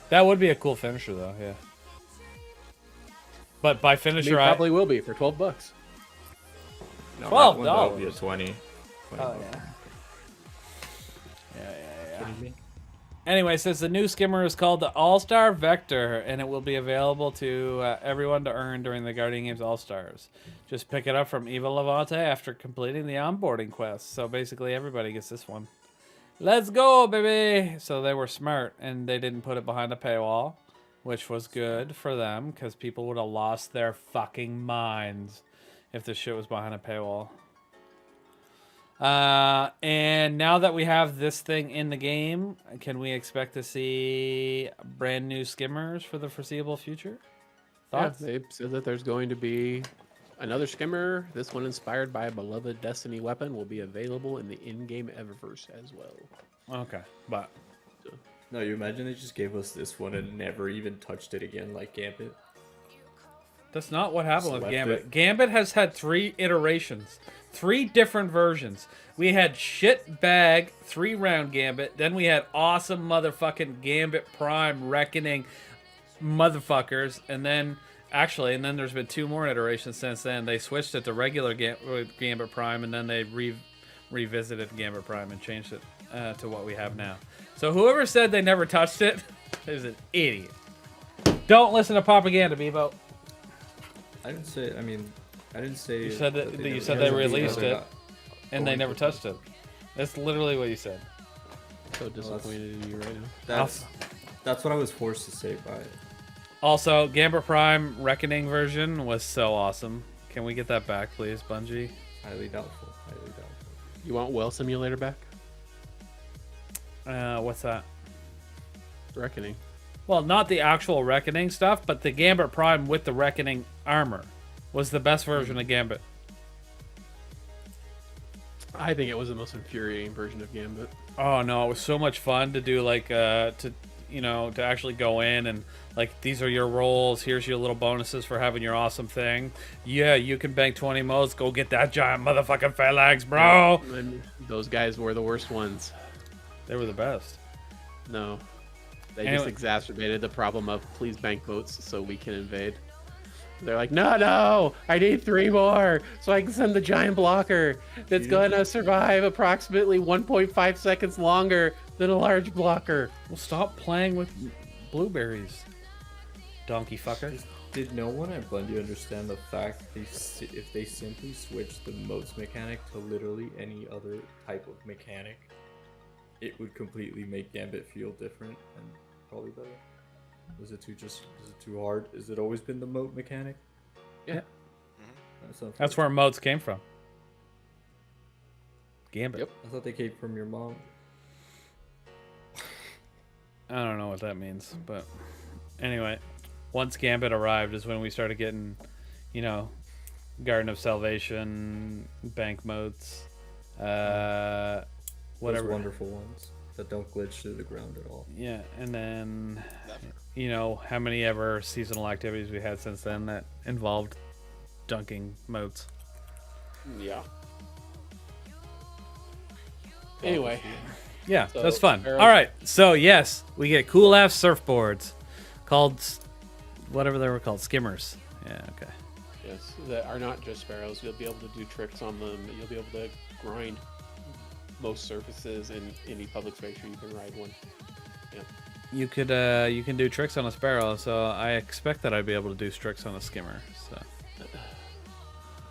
That would be a cool finisher though, yeah. But by I mean, finisher, I probably will be for $12. No, $12. that would be a 20. Oh, bucks. yeah. Kidding me? Anyway, it says the new skimmer is called the All-Star Vector, and it will be available to everyone to earn during the Guardian Games All-Stars. Just pick it up from Eva Levante after completing the onboarding quest. So basically everybody gets this one. Let's go, baby! So they were smart, and they didn't put it behind a paywall, which was good for them, because people would have lost their fucking minds if this shit was behind a paywall. And now that we have this thing in the game, can we expect to see brand new skimmers for the foreseeable future? Yeah, Thoughts? they said that there's going to be Another skimmer, this one inspired by a beloved Destiny weapon, will be available in the in-game Eververse as well. Okay, but No, you imagine they just gave us this one and never even touched it again like Gambit? that's not what happened with Left Gambit. it. Gambit has had 3 iterations, 3 different versions. We had shit bag 3-round Gambit, then we had awesome motherfucking Gambit Prime Reckoning motherfuckers, and then there's been 2 more iterations since then. They switched it to regular Gambit Prime, and then they revisited Gambit Prime and changed it to what we have now. So whoever said they never touched it is an idiot. Don't listen to propaganda, Bebo. I didn't say. I mean, I didn't say. You said that they you never said touched they it. released it, and they going never to touched it. That's literally what you said. So disappointed in you right now. That's what I was forced to say by it. Also, Gambit Prime Reckoning version was so awesome. Can we get that back, please, Bungie? Highly doubtful. Highly doubtful. You want Well Simulator back? What's that? Reckoning. Well, not the actual Reckoning stuff, but the Gambit Prime with the Reckoning armor was the best version of Gambit. I think it was the most infuriating version of Gambit. Oh no, it was so much fun to do, like to actually go in and like, these are your rolls, here's your little bonuses for having your awesome thing. Yeah, you can bank 20 modes, go get that giant motherfucking phalanx, bro. And those guys were the worst ones. They were the best. No. They Anyway. just exacerbated the problem of please bank votes so we can invade. They're like, no, I need 3 more so I can send the giant blocker that's gonna survive approximately 1.5 seconds longer than a large blocker. Well, stop playing with blueberries, donkey fucker. Did no one at Bungie understand the fact if they simply switched the modes mechanic to literally any other type of mechanic, it would completely make Gambit feel different and probably better? Is it too hard? Has it always been the mode mechanic? Yeah. That's where modes came from. Gambit. Yep. I thought they came from your mom. I don't know what that means, but anyway, once Gambit arrived is when we started getting, Garden of Salvation, bank modes, Those whatever. wonderful ones that don't glitch to the ground at all. Yeah, and then, Never. how many ever seasonal activities we had since then that involved dunking modes. Yeah. Anyway. Yeah, So, that's fun. Arrows- All right, so yes, we get cool ass surfboards called whatever they were called, Skimmers. Yeah, okay. Yes, that are not just sparrows. You'll be able to do tricks on them. You'll be able to grind most surfaces in any public space where you can ride one. Yeah. You can do tricks on a sparrow, so I expect that I'd be able to do tricks on a skimmer. So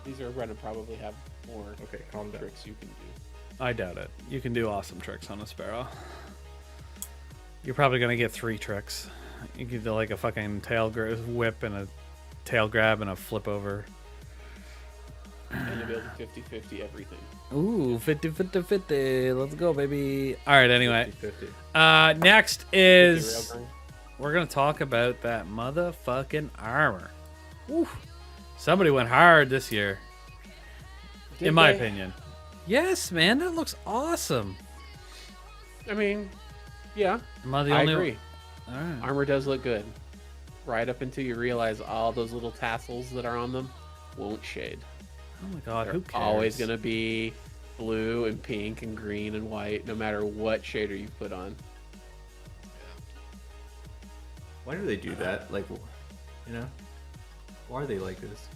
These are going to probably have more Okay, calm down. tricks you can do. I doubt it. You can do awesome tricks on a sparrow. You're probably gonna get 3 tricks. You can do like a fucking whip and a tail grab and a flip over. And you'll be able to 50-50 everything. Ooh, 50-50-50. Let's go, baby. All right, anyway. 50-50. Next 50 is railgun. we're gonna talk about that motherfucking armor. Woo. Somebody went hard this year, Did in my they? opinion. Yes, man, that looks awesome. I mean, yeah, Am I the I only agree. All right. Armor does look good. Right up until you realize all those little tassels that are on them won't shade. Oh my god, They're who cares? always going to be blue and pink and green and white, no matter what shader you put on. Why do they do that? Like, why are they like this?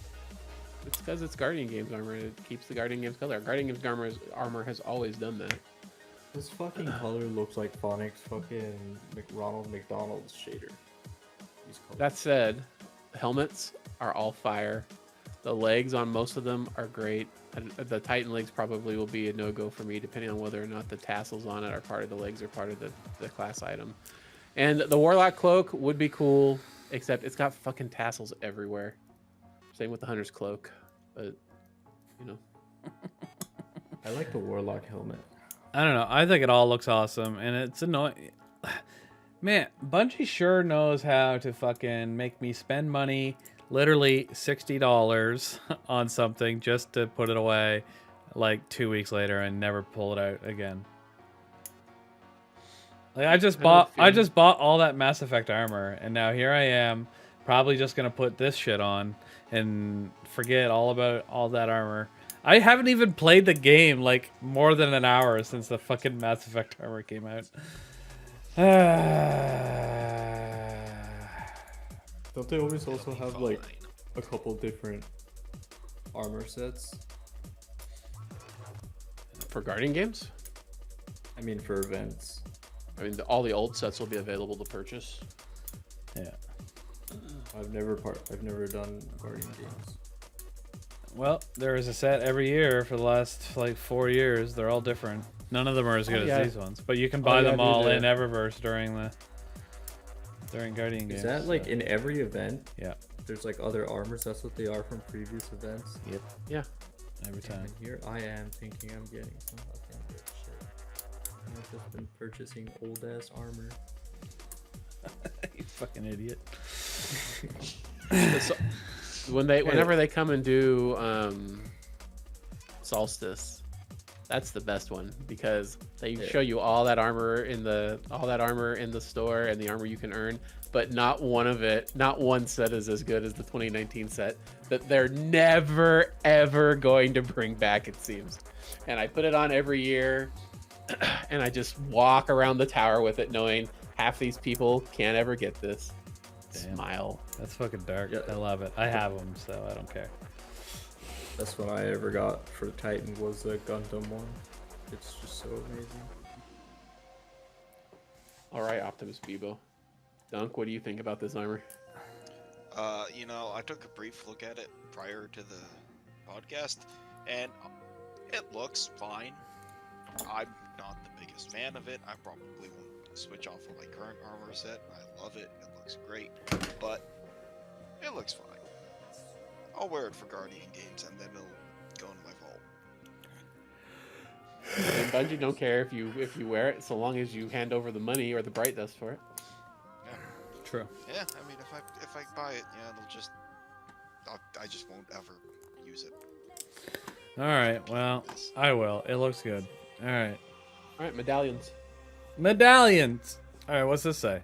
It's because it's Guardian Games armor. It keeps the Guardian Games color. Guardian Games armor has always done that. This fucking color looks like Phonics fucking Ronald McDonald's shader. These colors. That said, helmets are all fire. The legs on most of them are great. The Titan legs probably will be a no-go for me, depending on whether or not the tassels on it are part of the legs or part of the class item. And the Warlock cloak would be cool, except it's got fucking tassels everywhere. Same with the Hunter's cloak, but I like the Warlock helmet. I don't know. I think it all looks awesome, and it's annoying. Man, Bungie sure knows how to fucking make me spend money, literally $60 on something just to put it away like 2 weeks later and never pull it out again. Like I just bought all that Mass Effect armor, and now here I am, probably just gonna put this shit on and forget all about all that armor. I haven't even played the game like more than an hour since the fucking Mass Effect armor came out. Don't they always also have like a couple different armor sets? For Guardian games? I mean, for events. I mean, all the old sets will be available to purchase. Yeah. I've never done Guardian games. Well, there is a set every year for the last like 4 years. They're all different. None of them are as good as these ones, but you can buy them all in Eververse during Guardian games. Is that like in every event? Yeah. There's like other armors. That's what they are from previous events. Yep. Yeah. Every time. And here I am thinking I'm getting some fucking good shit. I've just been purchasing old ass armor. You fucking idiot. So, whenever they come and do Solstice, that's the best one because they show you all that armor in the store and the armor you can earn, but not one set is as good as the 2019 set that they're never ever going to bring back, it seems. And I put it on every year and I just walk around the tower with it knowing half these people can't ever get this. Damn. Smile. That's fucking dark. Yeah. I love it. I have them, so I don't care. That's what I ever got for Titan was the Gundam one. It's just so amazing. All right, Optimus Bebo. Dunk, what do you think about this armor? You know, I took a brief look at it prior to the podcast, and it looks fine. I'm not the biggest fan of it. I probably won't switch off of my current armor set. I love it. It looks great, but it looks fine. I'll wear it for Guardian games, and then it'll go in my vault. And Bungie don't care if you wear it, so long as you hand over the money or the bright dust for it. Yeah. True. Yeah, I mean, if I buy it, yeah, it'll just, I just won't ever use it. All right. Well, I will. It looks good. All right. All right, medallions. Medallions. All right. What's this say?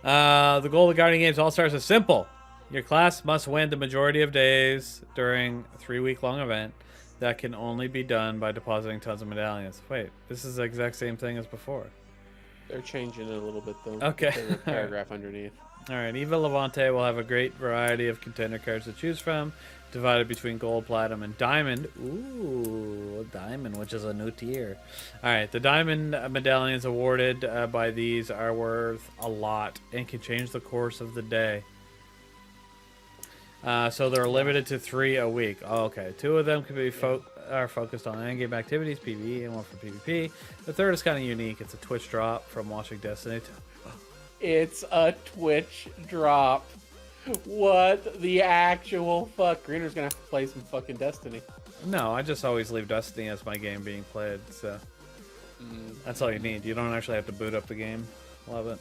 The goal of the Guardian Games All-Stars is simple. Your class must win the majority of days during a 3-week-long event that can only be done by depositing tons of medallions. Wait, this is the exact same thing as before. They're changing it a little bit, though. Okay. There's a paragraph underneath. All right, Eva Levante will have a great variety of contender cards to choose from, divided between gold, platinum, and diamond. Ooh, diamond, which is a new tier. All right, the diamond medallions awarded by these are worth a lot and can change the course of the day. So they're limited to 3 a week. Oh, okay, 2 of them can be are focused on endgame activities, PvE, and 1 for PvP. The third is kind of unique. It's a Twitch drop from watching Destiny 2. It's a Twitch drop. What the actual fuck? Greener's gonna have to play some fucking Destiny. No, I just always leave Destiny as my game being played, so that's all you need. You don't actually have to boot up the game. Love it.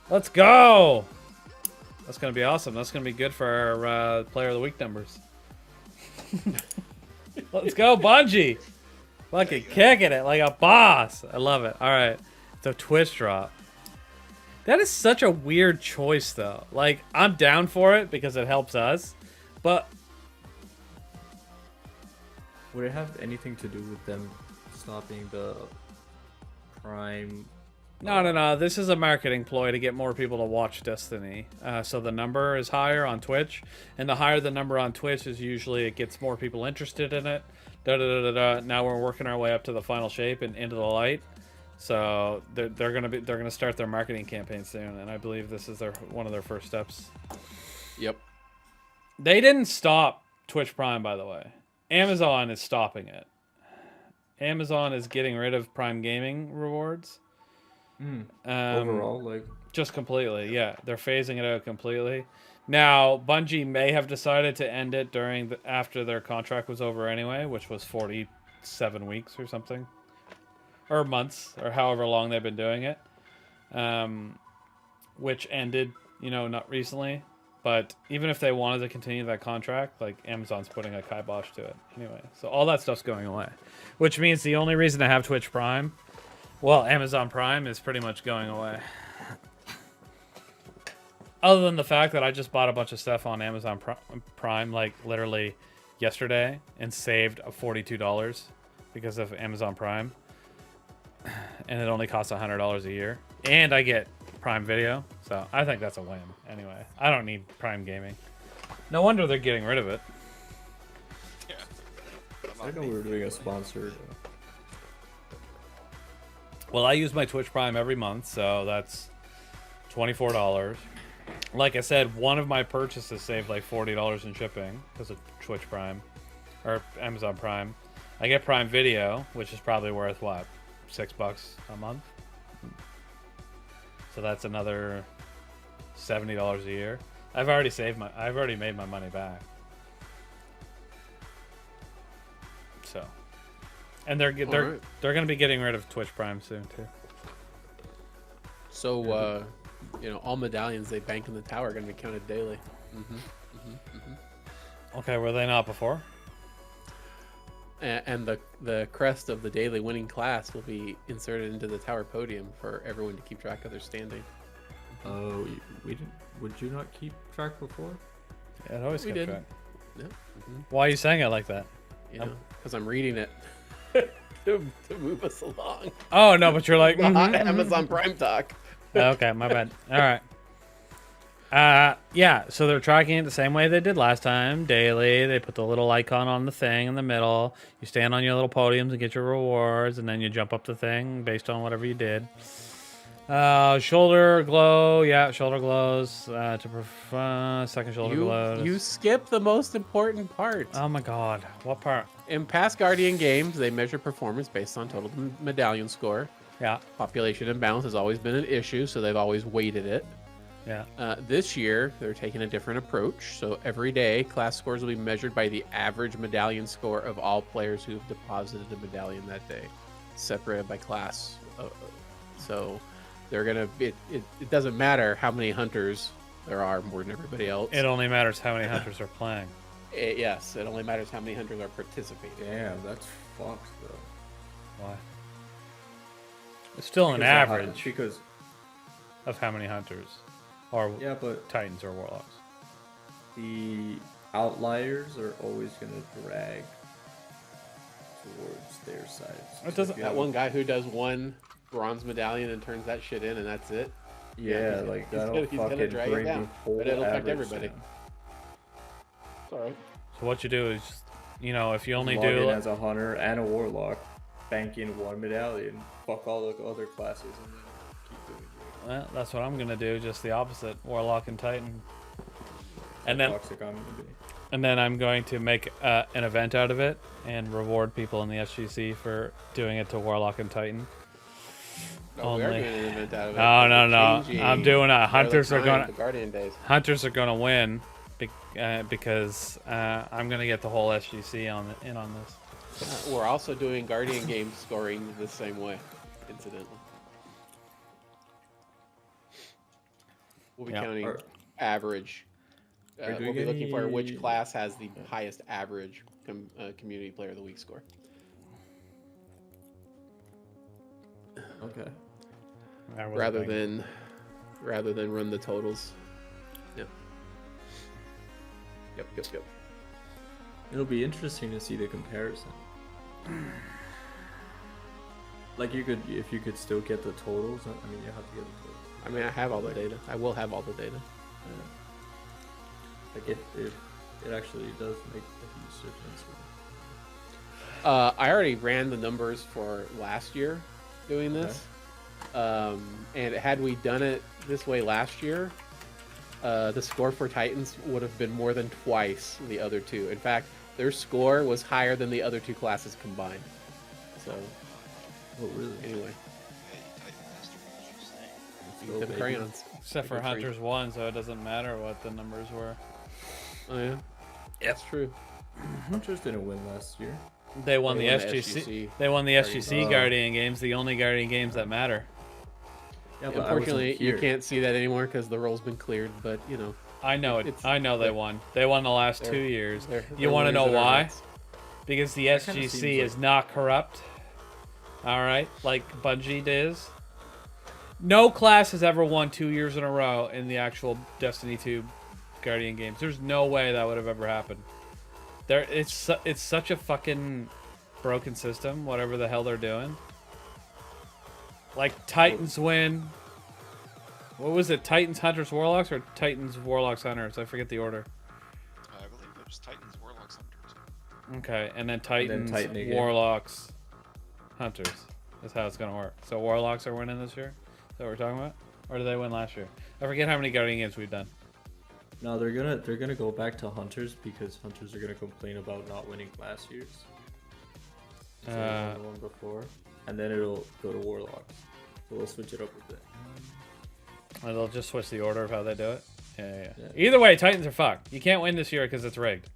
Let's go! That's going to be awesome. That's going to be good for our Player of the Week numbers. Let's go, Bungie! Fucking kicking it like a boss. I love it. All right. The Twitch drop. That is such a weird choice, though. Like, I'm down for it because it helps us, but... Would it have anything to do with them stopping the Prime? No. This is a marketing ploy to get more people to watch Destiny. So the number is higher on Twitch, and the higher the number on Twitch is usually it gets more people interested in it. Now we're working our way up to the final shape and into the light. So they're gonna start their marketing campaign soon, and I believe this is one of their first steps. Yep. They didn't stop Twitch Prime, by the way. Amazon is stopping it. Amazon is getting rid of Prime Gaming rewards. Overall, like just completely, yeah, they're phasing it out completely. Now, Bungie may have decided to end it after their contract was over anyway, which was 47 weeks or something, or months, or however long they've been doing it, which ended, not recently. But even if they wanted to continue that contract, like Amazon's putting a kibosh to it anyway. So all that stuff's going away, which means the only reason to have Twitch Prime, well, Amazon Prime is pretty much going away. Other than the fact that I just bought a bunch of stuff on Amazon Prime, like literally yesterday, and saved $42 because of Amazon Prime, and it only costs $100 a year, and I get Prime Video, so I think that's a win. Anyway, I don't need Prime Gaming. No wonder they're getting rid of it. Yeah. I didn't know we were doing a sponsored. Well, I use my Twitch Prime every month, so that's $24. Like I said, one of my purchases saved like $40 in shipping because of Twitch Prime or Amazon Prime. I get Prime Video, which is probably worth what, $6 a month. So that's another $70 a year. I've already made my money back. So, and they're going to be getting rid of Twitch Prime soon too. So, all medallions they bank in the tower are going to be counted daily. Okay, were they not before? And the crest of the daily winning class will be inserted into the tower podium for everyone to keep track of their standing. Oh, we didn't. Would you not keep track before? Yeah, it always We kept did. track. Yeah. Why are you saying it like that? Because I'm reading it to move us along. Oh no, but you're like The hot Amazon Prime talk. Okay, my bad. All right. Yeah, so they're tracking it the same way they did last time, daily. They put the little icon on the thing in the middle. You stand on your little podiums and get your rewards, and then you jump up the thing based on whatever you did. Shoulder glow. Yeah, shoulder glows. Second shoulder glows. You skip the most important part. Oh my god. What part? In past Guardian games, they measure performance based on total medallion score. Yeah. Population imbalance has always been an issue, so they've always weighted it. Yeah. This year, they're taking a different approach. So every day, class scores will be measured by the average medallion score of all players who have deposited a medallion that day, separated by class. So they're gonna. It doesn't matter how many hunters there are more than everybody else. It only matters how many hunters are playing. Yes, it only matters how many hunters are participating. Damn, that's fucked though. Why? It's still an average Because of how many hunters, or yeah, but titans or warlocks. the outliers are always gonna drag towards their side. It doesn't- That one guy who does one bronze medallion and turns that shit in, and that's it. Yeah, he's- like he's that'll gonna- he's gonna fucking drag it bring down, the whole but it'll affect average everybody. down. It's alright. So what you do is, just, if you only Log in do, as a hunter and a warlock, bank in one medallion, fuck all the other classes, and then keep doing it. well, that's what I'm gonna do. Just the opposite, warlock and titan. And then, Toxic I'm gonna be. and then I'm going to make an event out of it and reward people in the SGC for doing it to warlock and titan. No, we are Only. doing an event out of it. No, no, We're no. changing I'm doing a Scarlet hunters are Time gonna to Guardian days. hunters are gonna win because I'm gonna get the whole SGC in on this. We're also doing Guardian game scoring the same way, incidentally. We'll be Yeah. counting average. Are we We'll be looking for which any- class has the highest average community player of the week score. Okay. I wasn't rather thinking. than run the totals. Yeah. Yep. It'll be interesting to see the comparison. Like if you could still get the totals. I mean, you have to get the totals. I mean, I have all the data. I will have all the data. Like it actually does make a huge difference. I already ran the numbers for last year doing this. And had we done it this way last year, the score for Titans would have been more than twice the other two. In fact, their score was higher than the other two classes combined. So, Oh, really? anyway, Hey, Titan Master, what you saying? Let's go, the baby. crayons. Except for Good treat. hunters won, so it doesn't matter what the numbers were. Oh yeah, that's true. Hunters didn't win last year. They won the They won the SGC. SGC. They won the SGC Oh. Guardian games, the only Guardian games that matter. Yeah, but I wasn't Unfortunately, you here. can't see that anymore because the role's been cleared. But I know it. I know they won. They won the last 2 years. You they're want to know winners at our why? hearts. Because the kinda SGC seems is like- not corrupt. All right, like Bungie is. No class has ever won 2 years in a row in the actual Destiny 2 Guardian games. There's no way that would have ever happened. It's such a fucking broken system. Whatever the hell they're doing. Like Titans win. What was it? Titans, Hunters, Warlocks, or Titans, Warlocks, Hunters? I forget the order. I believe it was Titans, Warlocks, Hunters. Okay, and then Titans, Titan again. Warlocks, Hunters. That's how it's gonna work. So Warlocks are winning this year? Is that what we're talking about? Or did they win last year? I forget how many Guardian games we've done. No, they're gonna go back to Hunters because Hunters are gonna complain about not winning last year's. So they won the one before, and then it'll go to Warlocks. So we'll switch it up a bit. Or they'll just switch the order of how they do it. Yeah. Yeah. Either way, Titans are fucked. You can't win this year because it's rigged.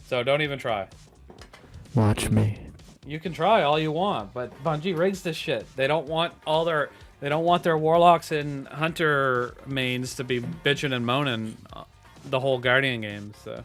So don't even try. Watch me. You can try all you want, but Bungie rigs this shit. They don't want their Warlocks and Hunter mains to be bitching and moaning the whole Guardian game. So.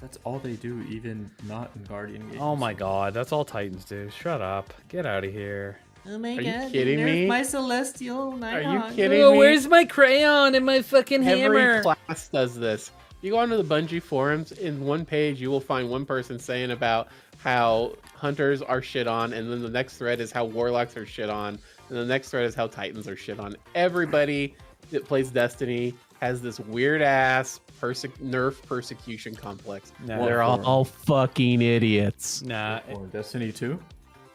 That's all they do, even not in Guardian games. Oh my god, that's all Titans do. Shut up. Get out of here. Oh my Are you god, kidding there's me? my celestial night. Are you kidding Oh, me? where's my crayon and my fucking hammer? Every class does this. You go onto the Bungie forums, in one page you will find one person saying about how Hunters are shit on, and then the next thread is how Warlocks are shit on, and the next thread is how Titans are shit on. Everybody that plays Destiny has this weird ass nerf persecution complex. Nah. They're all fucking idiots. Nah, Or Destiny 2?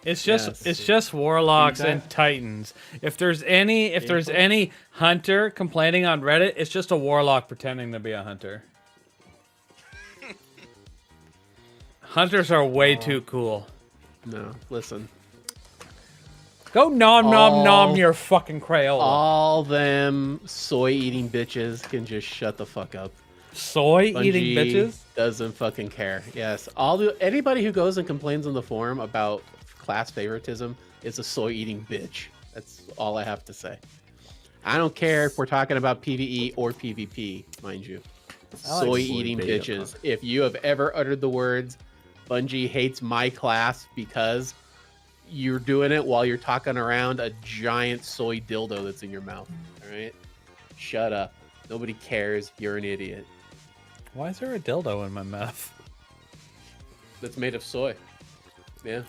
it's just Yes. it's just Warlocks Feedback? and Titans. If there's any Hunter complaining on Reddit, it's just a Warlock pretending to be a Hunter. Hunters are way too cool. No, listen. Go nom nom your fucking Crayola. All them soy eating bitches can just shut the fuck up. Soy eating Bungie bitches. doesn't fucking care. Yes, anybody who goes and complains on the forum about class favoritism is a soy eating bitch. That's all I have to say. I don't care if we're talking about PvE or PvP, mind you. I like Soy eating beta, bitches. If you have ever uttered the words Bungie hates my class because you're doing it while you're talking around a giant soy dildo that's in your mouth, all right? Shut up. Nobody cares. You're an idiot. Why is there a dildo in my mouth? That's made of soy. Yeah,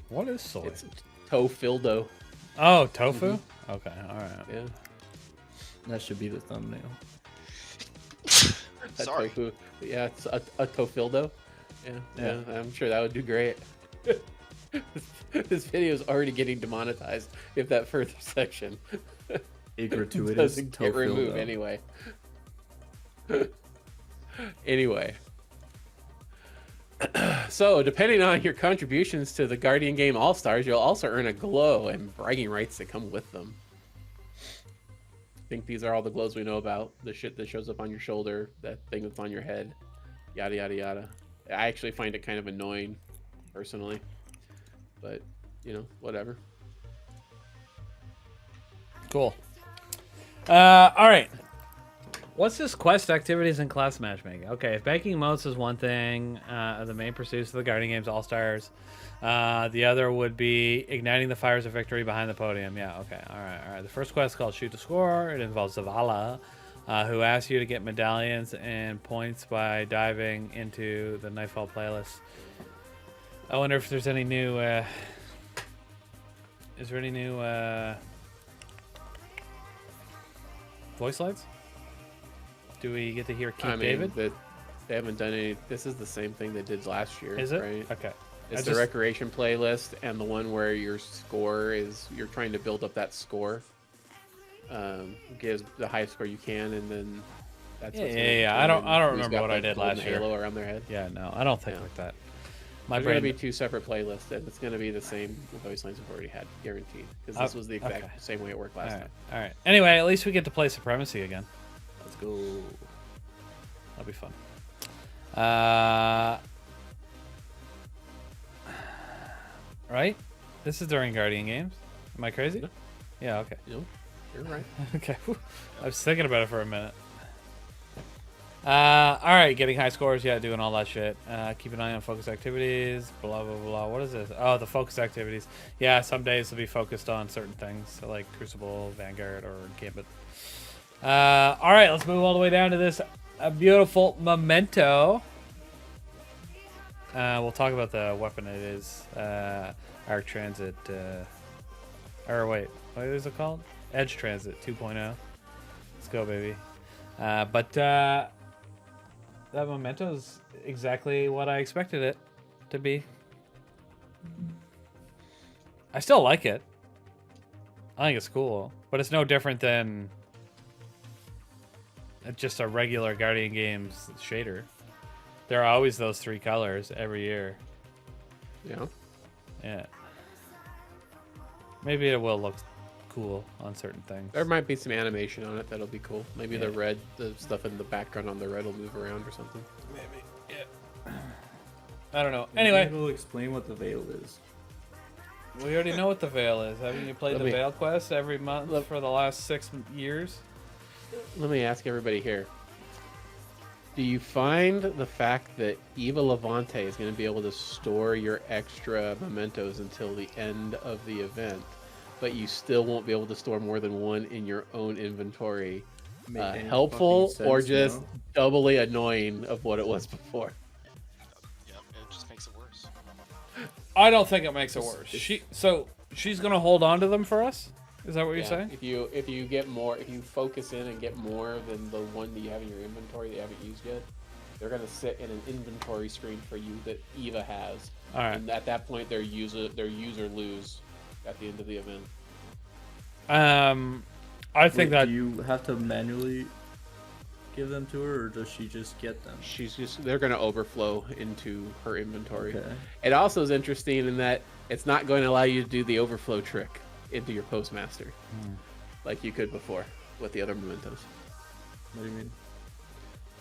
What is soy? it's tofildo. Oh, tofu? Okay, alright. Yeah. That should be the thumbnail. A Sorry. tofu. Yeah, it's a tofildo. Yeah, I'm sure that would do great. This video is already getting demonetized if that further section A gratuitous doesn't get removed Tofildo. anyway. Anyway. So, depending on your contributions to the Guardian Game All-Stars, you'll also earn a glow and bragging rights that come with them. I think these are all the glows we know about. The shit that shows up on your shoulder, that thing that's on your head, yada, yada, yada. I actually find it kind of annoying, personally. But, you know, whatever. Cool. Alright. What's this quest activities and class matchmaking? Okay, if banking modes is one thing, the main pursuits of the Guardian Games All-Stars. The other would be igniting the fires of victory behind the podium. Yeah, okay, alright. The first quest is called Shoot to Score. It involves Zavala, who asks you to get medallions and points by diving into the Nightfall playlist. I wonder if there's any new, is there any new, voice lines? Do we get to hear Keith David? They haven't done any. This is the same thing they did last year. Is it? Right? Okay. It's I the just- recreation playlist and the one where your score is, you're trying to build up that score. Gives the highest score you can, and then that's what's gonna Yeah. I don't determine who's remember got what I the did golden last year. halo around their head. Yeah, no, I don't think Yeah. like that. My There's going to brain. be two separate playlists, and it's going to be the same voice lines we've already had, guaranteed. Because this was the exact okay. same way it worked last time. All right. Anyway, at least we get to play Supremacy again. Let's go. That'll be fun. Right? This is during Guardian Games. Am I crazy? No. Yeah. Okay. You know, you're right. Okay. Whew. I was thinking about it for a minute. All right, getting high scores. Yeah, doing all that shit. Keep an eye on focus activities. Blah blah blah. What is this? Oh, the focus activities. Yeah, some days will be focused on certain things, so like Crucible, Vanguard, or Gambit. All right, let's move all the way down to this beautiful memento. We'll talk about the weapon it is. Arc Transit. Or wait, what is it called? Edge Transit 2.0. Let's go, baby. But that memento is exactly what I expected it to be. I still like it. I think it's cool, but it's no different than just a regular Guardian Games shader. There are always those 3 colors every year. Yeah. Yeah. Maybe it will look cool on certain things. There might be some animation on it that'll be cool. Maybe the red, the stuff in the background on the red will move around or something. Maybe. Yeah. I don't know. Maybe Anyway, it'll explain what the veil is. we already know what the Veil is. Haven't you played the Veil quest every month for the last 6 years? Let me ask everybody here. Do you find the fact that Eva Levante is going to be able to store your extra mementos until the end of the event, but you still won't be able to store more than 1 in your own inventory, helpful or just doubly annoying of what it was before? Yep, it just makes it worse. I don't think it makes it worse. She's gonna hold on to them for us. Is that what you're saying? If you get more, if you focus in and get more than the one that you have in your inventory that you haven't used yet, they're gonna sit in an inventory screen for you that Eva has. All right. And at that point, their user lose at the end of the event. I think that do you have to manually give them to her, or does she just get them? They're gonna overflow into her inventory. Okay. It also is interesting in that it's not going to allow you to do the overflow trick into your postmaster like you could before with the other mementos. What do you mean?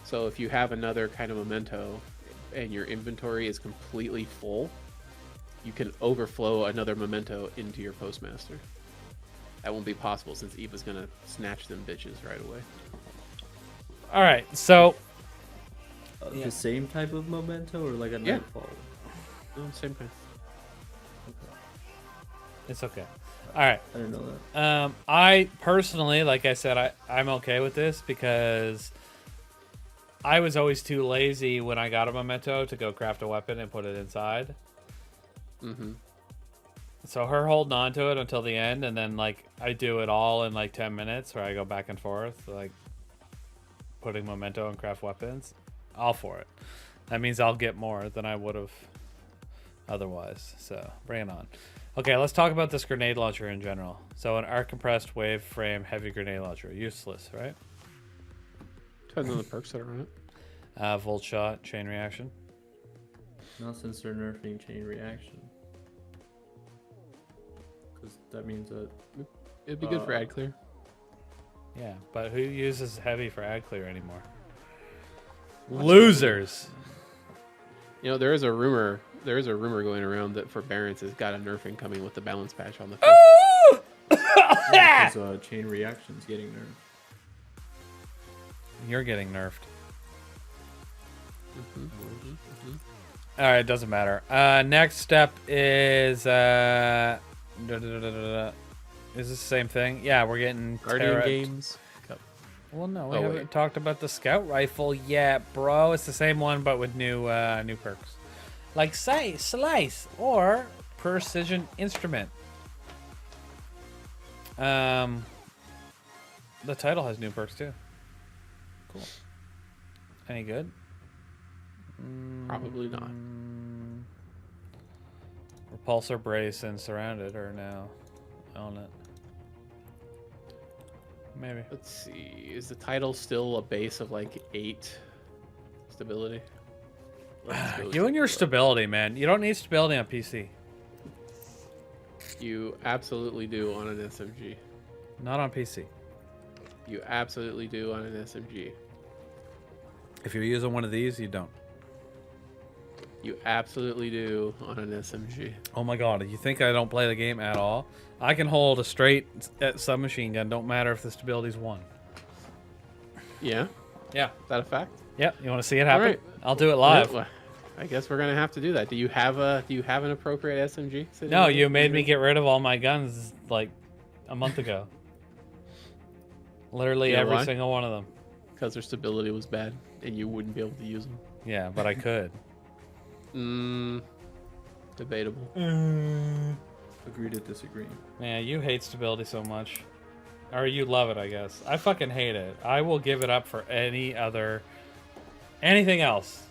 So if you have another kind of memento and your inventory is completely full, you can overflow another memento into your postmaster. That won't be possible since Eva's gonna snatch them bitches right away. all right. So The same type of memento, or like a nightfall? No, same kind. it's okay. All right. I didn't know that. I personally, like I said, I'm okay with this because I was always too lazy when I got a memento to go craft a weapon and put it inside. Mm-hmm. So her holding on to it until the end, and then like I do it all in like 10 minutes, where I go back and forth, like putting memento and craft weapons. All for it. That means I'll get more than I would have otherwise. So bring it on. Okay, let's talk about this grenade launcher in general. So an arc compressed wave frame heavy grenade launcher, useless, right? Depends on the perks that are on it. Volt shot, chain reaction. Not since they're nerfing chain reaction. Because that means that It'd be good for ad clear. Yeah, but who uses heavy for ad clear anymore? Losers. You know, there is a rumor going around that Forbearance has got a nerfing coming with the balance patch on the because chain reaction's getting nerfed. You're getting nerfed. All right, doesn't matter. Next step is is this the same thing? Yeah, we're getting Guardian Games. Well, no, we Oh, haven't wait. talked about the scout rifle yet, bro. It's the same one, but with new perks, like slice or precision instrument. The title has new perks too. Cool. Any good? Probably not. Repulsor brace and surrounded are now on it. Maybe. Let's see. Is the title still a base of like 8 stability? Let's go You and your take a look. stability, man. You don't need stability on PC. You absolutely do on an SMG. Not on PC. You absolutely do on an SMG. If you're using one of these, you don't. You absolutely do on an SMG. Oh my god, you think I don't play the game at all? I can hold a straight submachine gun, don't matter if the stability's 1. Yeah? Yeah. Is that a fact? Yep. You want to see it happen? Alright. I'll do it live. Well, I guess we're gonna have to do that. Do you have an appropriate SMG? sitting No, there? you made me get rid of all my guns like a month ago. Literally You know every why? single one of them. Because their stability was bad, and you wouldn't be able to use them. Yeah, but I could. Debatable. Agree to disagree. Man, you hate stability so much. Or you love it, I guess. I fucking hate it. I will give it up for anything else.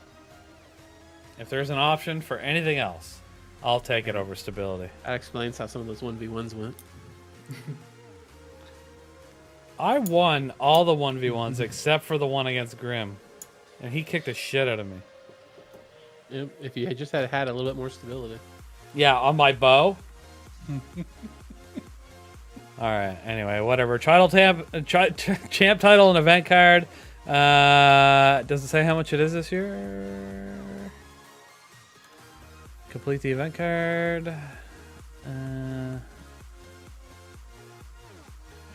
If there's an option for anything else, I'll take it over stability. That explains how some of those 1v1s went. I won all the 1v1s except for the one against Grim. And he kicked the shit out of me. Yep, if you had just had a little bit more stability. Yeah, on my bow. Alright, anyway, whatever. Champ title and event card. Does it say how much it is this year? Complete the event card.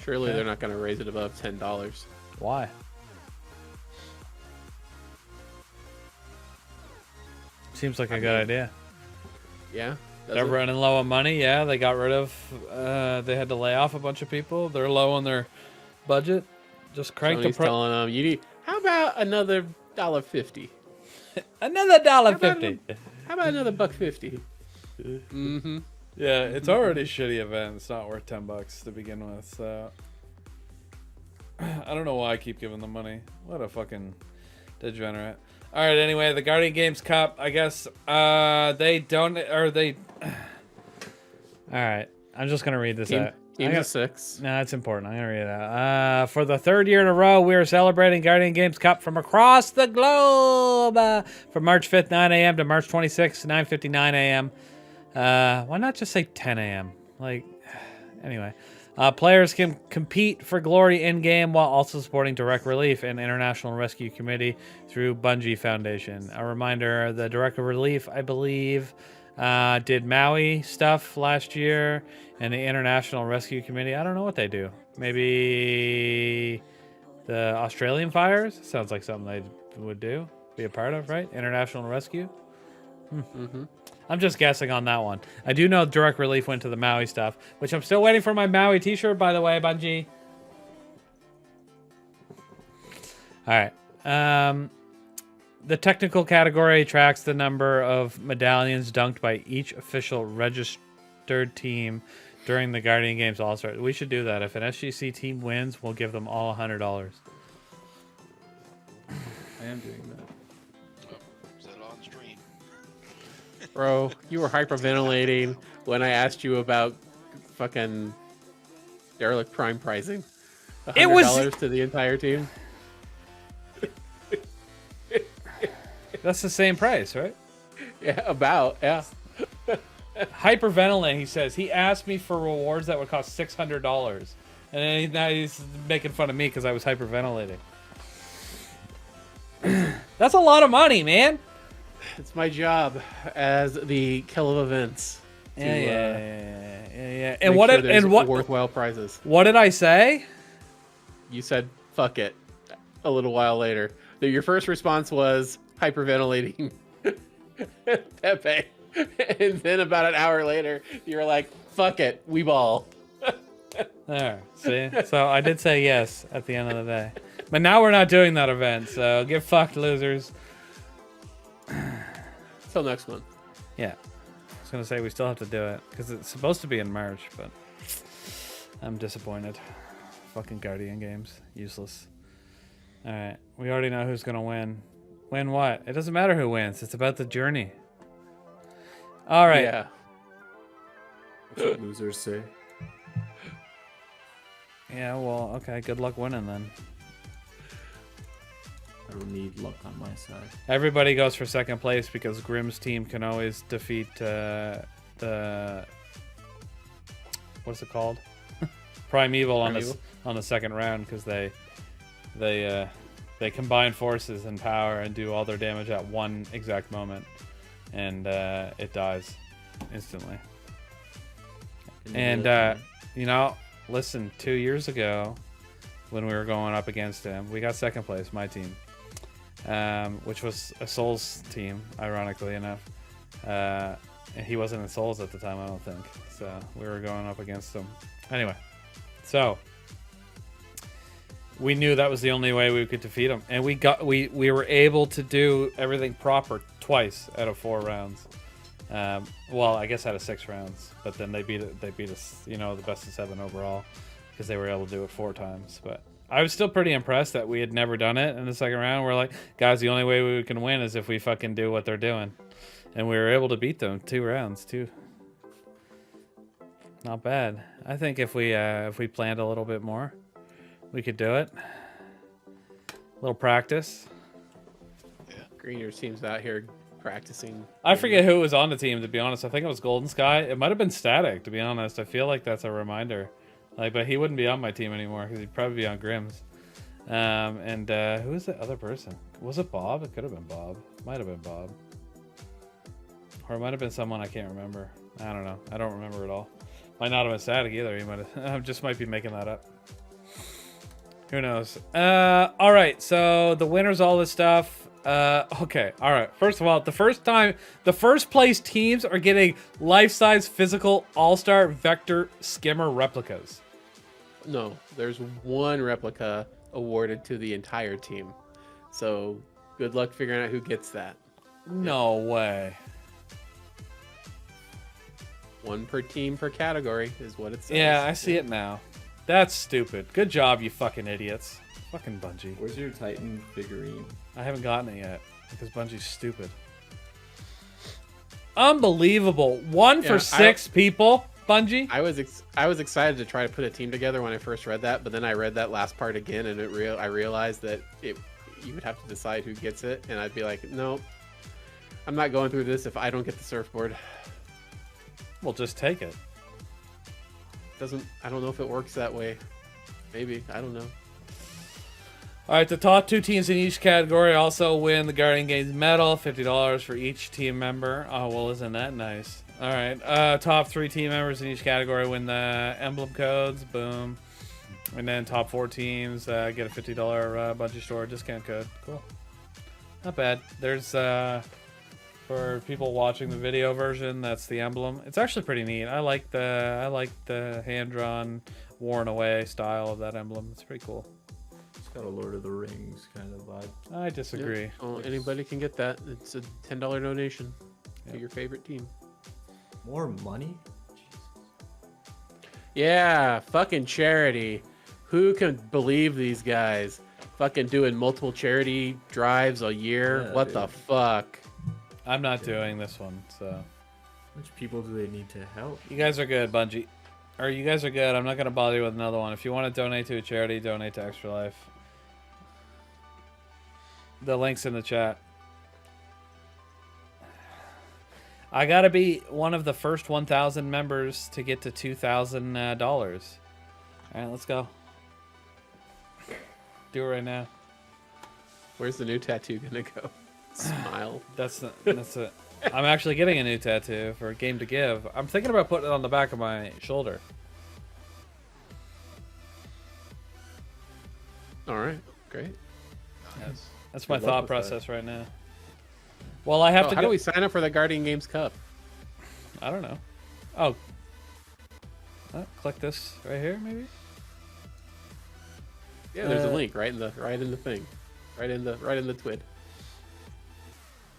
Surely they're not going to raise it above $10. Why? Seems like a good idea. Yeah. does They're it? running low on money. Yeah, they got rid of. They had to lay off a bunch of people. They're low on their budget. Just crank Sony's the price. telling them, you need. How about another $1.50? Another $1.50. How about another $1.50? Mm-hmm. Yeah, it's already a shitty event. It's not worth $10 to begin with. So I don't know why I keep giving them money. What a fucking degenerate. All right. Anyway, the Guardian Games Cup. I guess they don't or they. All right. I'm just gonna read this out. Teams of 6. No, it's important. I'm gonna read it out. For the third year in a row, we are celebrating Guardian Games Cup from across the globe. From March 5th, 9 a.m. to March 26th, 9:59 a.m. Why not just say 10 a.m.? Like, anyway. Players can compete for glory in-game while also supporting Direct Relief and International Rescue Committee through Bungie Foundation. A reminder, the Direct Relief, I believe, did Maui stuff last year, and the International Rescue Committee, I don't know what they do. Maybe the Australian fires? Sounds like something they would do, be a part of, right? International Rescue? Mm-hmm. I'm just guessing on that one. I do know Direct Relief went to the Maui stuff, which I'm still waiting for my Maui t-shirt, by the way, Bungie. All right. The technical category tracks the number of medallions dunked by each official registered team during the Guardian Games All-Star. We should do that. If an SGC team wins, we'll give them all $100. I am doing that. Is that on stream? Bro, you were hyperventilating when I asked you about fucking derelict prime pricing. $100 It was- to the entire team. That's the same price, right? Yeah, about. Yeah. Hyperventilating, he says. He asked me for rewards that would cost $600. And then now he's making fun of me because I was hyperventilating. That's a lot of money, man. It's my job as the kill of events. to, Yeah. make And what? sure there's What? worthwhile prizes? What did I say? You said "fuck it" a little while later. Your first response was hyperventilating, Pepe, and then about an hour later, you were like, "Fuck it, we ball." There. See. So I did say yes at the end of the day. But now we're not doing that event. So get fucked, losers. Till next month. Yeah. I was gonna say we still have to do it because it's supposed to be in March, but I'm disappointed. Fucking Guardian games, useless. All right, we already know who's gonna win. Win what? It doesn't matter who wins. It's about the journey. All right. Yeah. That's what losers say. Yeah. Well, okay. Good luck winning then. I don't need luck on my side. Everybody goes for second place because Grimm's team can always defeat the what's it called? Primeval on the second round because they combine forces and power and do all their damage at one exact moment, and it dies instantly. And you know, listen, 2 years ago when we were going up against him, we got second place, my team. which was a Souls team, ironically enough. And he wasn't in Souls at the time, I don't think. So we were going up against him. Anyway, so we knew that was the only way we could defeat him, and we were able to do everything proper twice out of 4 rounds. Well, I guess out of 6 rounds, but then they beat us, you know, the best of 7 overall, because they were able to do it 4 times. But I was still pretty impressed that we had never done it in the second round. We're like, guys, the only way we can win is if we fucking do what they're doing, and we were able to beat them 2 rounds too. Not bad. I think if we planned a little bit more, we could do it. A little practice. Greener team's out here practicing. I forget who was on the team, to be honest. I think it was Golden Sky. It might have been Static, to be honest. I feel like that's a reminder. Like, but he wouldn't be on my team anymore because he'd probably be on Grimm's. And who was the other person? Was it Bob? It could have been Bob. Might have been Bob. Or it might have been someone I can't remember. I don't know. I don't remember at all. Might not have been Static either. He might have. I just might be making that up. Who knows? All right. So the winners, all this stuff. Okay. All right. First of all, the first place teams are getting life-size physical all-star vector skimmer replicas. No, there's 1 replica awarded to the entire team. So good luck figuring out who gets that. No way. 1 per team per category is what it says. Yeah, I see it now. That's stupid. Good job, you fucking idiots. Fucking Bungie. Where's your Titan figurine? I haven't gotten it yet because Bungie's stupid. Unbelievable. 1 for 6 people, Bungie. I was excited to try to put a team together when I first read that, but then I read that last part again, and I realized that you would have to decide who gets it, and I'd be like, nope, I'm not going through this if I don't get the surfboard. Well, just take it. I don't know if it works that way. Maybe, I don't know. All right, the top 2 teams in each category also win the Guardian Games medal, $50 for each team member. Oh, well, isn't that nice? All right, top 3 team members in each category win the emblem codes. Boom. And then top 4 teams get a $50 Bungie store discount code. Cool. Not bad. There's for people watching the video version, that's the emblem. It's actually pretty neat. I like the hand-drawn, worn away style of that emblem. It's pretty cool. It's got a Lord of the Rings kind of vibe. I disagree. Yeah. Oh, anybody can get that. It's a $10 donation to your favorite team. More money? Yeah, fucking charity. Who can believe these guys? Fucking doing multiple charity drives a year. Yeah, what dude. the fuck? I'm not doing this one, so. How much people do they need to help? You guys are good, Bungie. Or you guys are good. I'm not going to bother you with another one. If you want to donate to a charity, donate to Extra Life. The link's in the chat. I got to be one of the first 1,000 members to get to $2,000. All right, let's go. Do it right now. Where's the new tattoo gonna go? Smile. That's it. I'm actually getting a new tattoo for Game to Give. I'm thinking about putting it on the back of my shoulder. All right, great. That's my Good luck thought with process right now. Well, I have to How go. do we sign up for the Guardian Games Cup? I don't know. Oh. Click this right here, maybe. Yeah, there's a link right in the thing, right in the twid.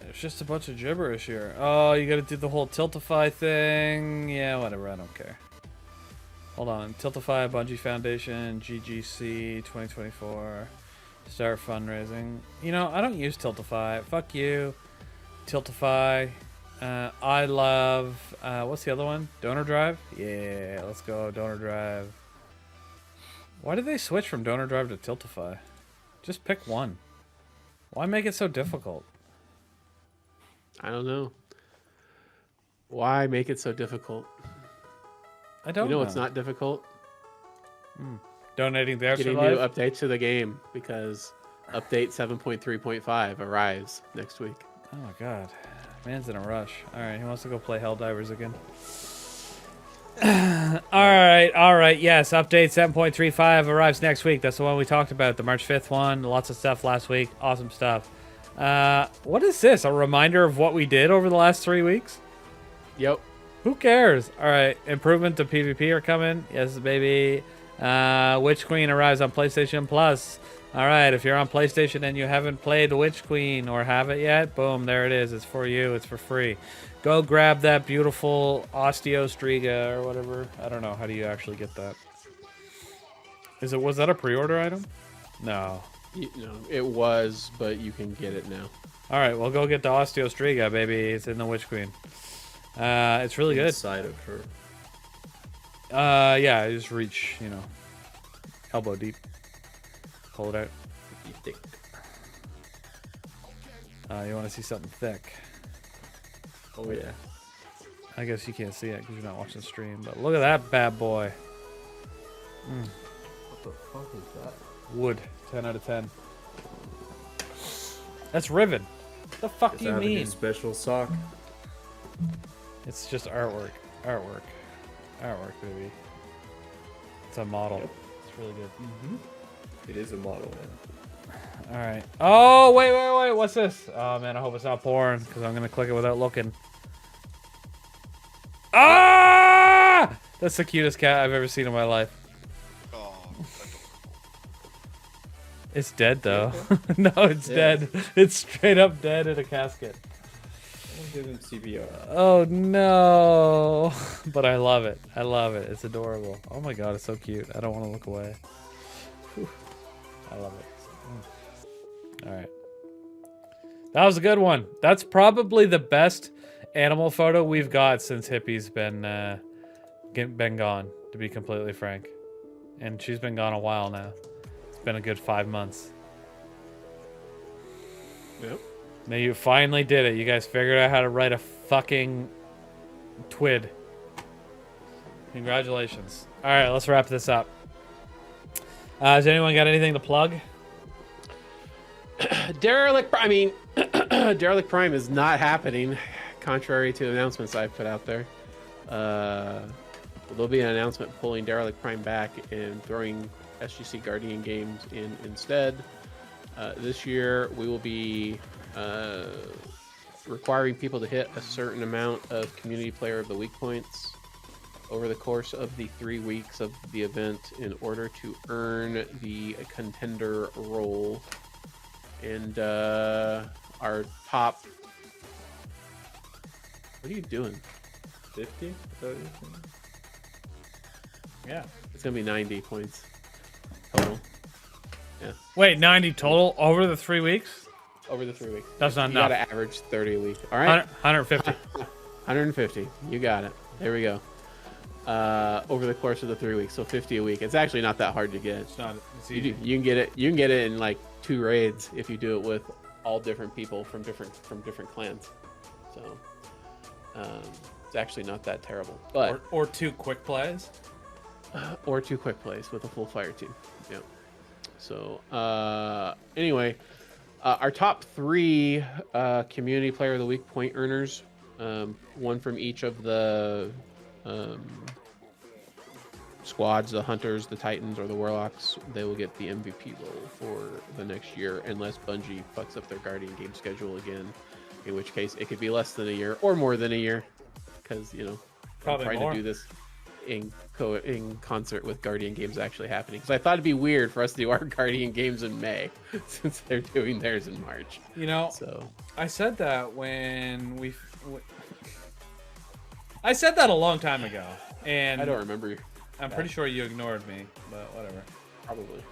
There's just a bunch of gibberish here. Oh, you gotta do the whole Tiltify thing. Yeah, whatever. I don't care. Hold on. Tiltify, Bungie Foundation, GGC 2024. Start fundraising. You know, I don't use Tiltify. Fuck you. Tiltify. I love... what's the other one? Donor Drive? Yeah, let's go. Donor Drive. Why did they switch from Donor Drive to Tiltify? Just pick one. Why make it so difficult? I don't know. Why make it so difficult? I don't know. You know it's not difficult? Donating the extra Getting new life? updates to the game because update 7.3.5 arrives next week. Oh my god. Man's in a rush. Alright, he wants to go play Helldivers again. Alright, yes, update 7.35 arrives next week. That's the one we talked about, the March 5th one. Lots of stuff last week. Awesome stuff. What is this? A reminder of what we did over the last 3 weeks? Yep. Who cares? All right, improvement to PvP are coming. Yes, baby. Witch Queen arrives on PlayStation Plus. All right, if you're on PlayStation and you haven't played Witch Queen or have it yet, boom, there it is. It's for you. It's for free. Go grab that beautiful Osteostriga or whatever. I don't know. How do you actually get that? Was that a pre-order item? No. No, it was, but you can get it now. All right, well, go get the Osteostriga, baby. It's in the Witch Queen. It's really good. Inside of her. Yeah, you just reach, elbow deep. Pull it out. Thick. You want to see something thick? Oh yeah. I guess you can't see it because you're not watching the stream, but look at that bad boy. What the fuck is that? Wood, 10 out of 10. That's Riven. What the fuck Does do you that have any mean? special sock? It's just artwork. Artwork, baby. It's a model. It's really good. It is a model. Man. All right. Oh, wait. What's this? Oh, man, I hope it's not porn because I'm going to click it without looking. Ah! That's the cutest cat I've ever seen in my life. Oh, It's dead, though. No, it's dead. It's straight up dead in a casket. I'll give him CPR. Oh, no. But I love it. I love it. It's adorable. Oh, my God. It's so cute. I don't want to look away. Whew. I love it. All right. That was a good one. That's probably the best animal photo we've got since Hippie's been gone, to be completely frank. And she's been gone a while now. It's been a good 5 months. Yep. Now you finally did it. You guys figured out how to write a fucking twid. Congratulations. All right, let's wrap this up. Has anyone got anything to plug? Derelict Prime is not happening, contrary to announcements I've put out there. There'll be an announcement pulling Derelict Prime back and throwing SGC Guardian games in instead. This year we will be requiring people to hit a certain amount of Community Player of the Week points over the course of the 3 weeks of the event in order to earn the contender role. And our top... What are you doing? 50? Is that what you're saying? Yeah. It's going to be 90 points total. Yeah. Wait, 90 total over the 3 weeks? Over the 3 weeks. That's not You enough. got to average 30 a week. All right? 150. 150. You got it. There we go. Over the course of the 3 weeks, so 50 a week. It's actually not that hard to get. It's not. It's You, easy. you can get it. You can get it in like 2 raids if you do it with all different people from different clans. So it's actually not that terrible. But Or 2 quick plays. or 2 quick plays with a full fire team. Yeah. So anyway, our top 3 Community Player of the Week point earners, one from each of the squads, the Hunters, the Titans, or the Warlocks, they will get the MVP role for the next year, unless Bungie fucks up their Guardian game schedule again, in which case it could be less than a year or more than a year, because, Probably I'm trying more. to do this in concert with Guardian games actually happening, because I thought it'd be weird for us to do our Guardian games in May, since they're doing theirs in March. So I said that when I said that a long time ago, and I don't remember. I'm pretty sure you ignored me, but whatever. Probably.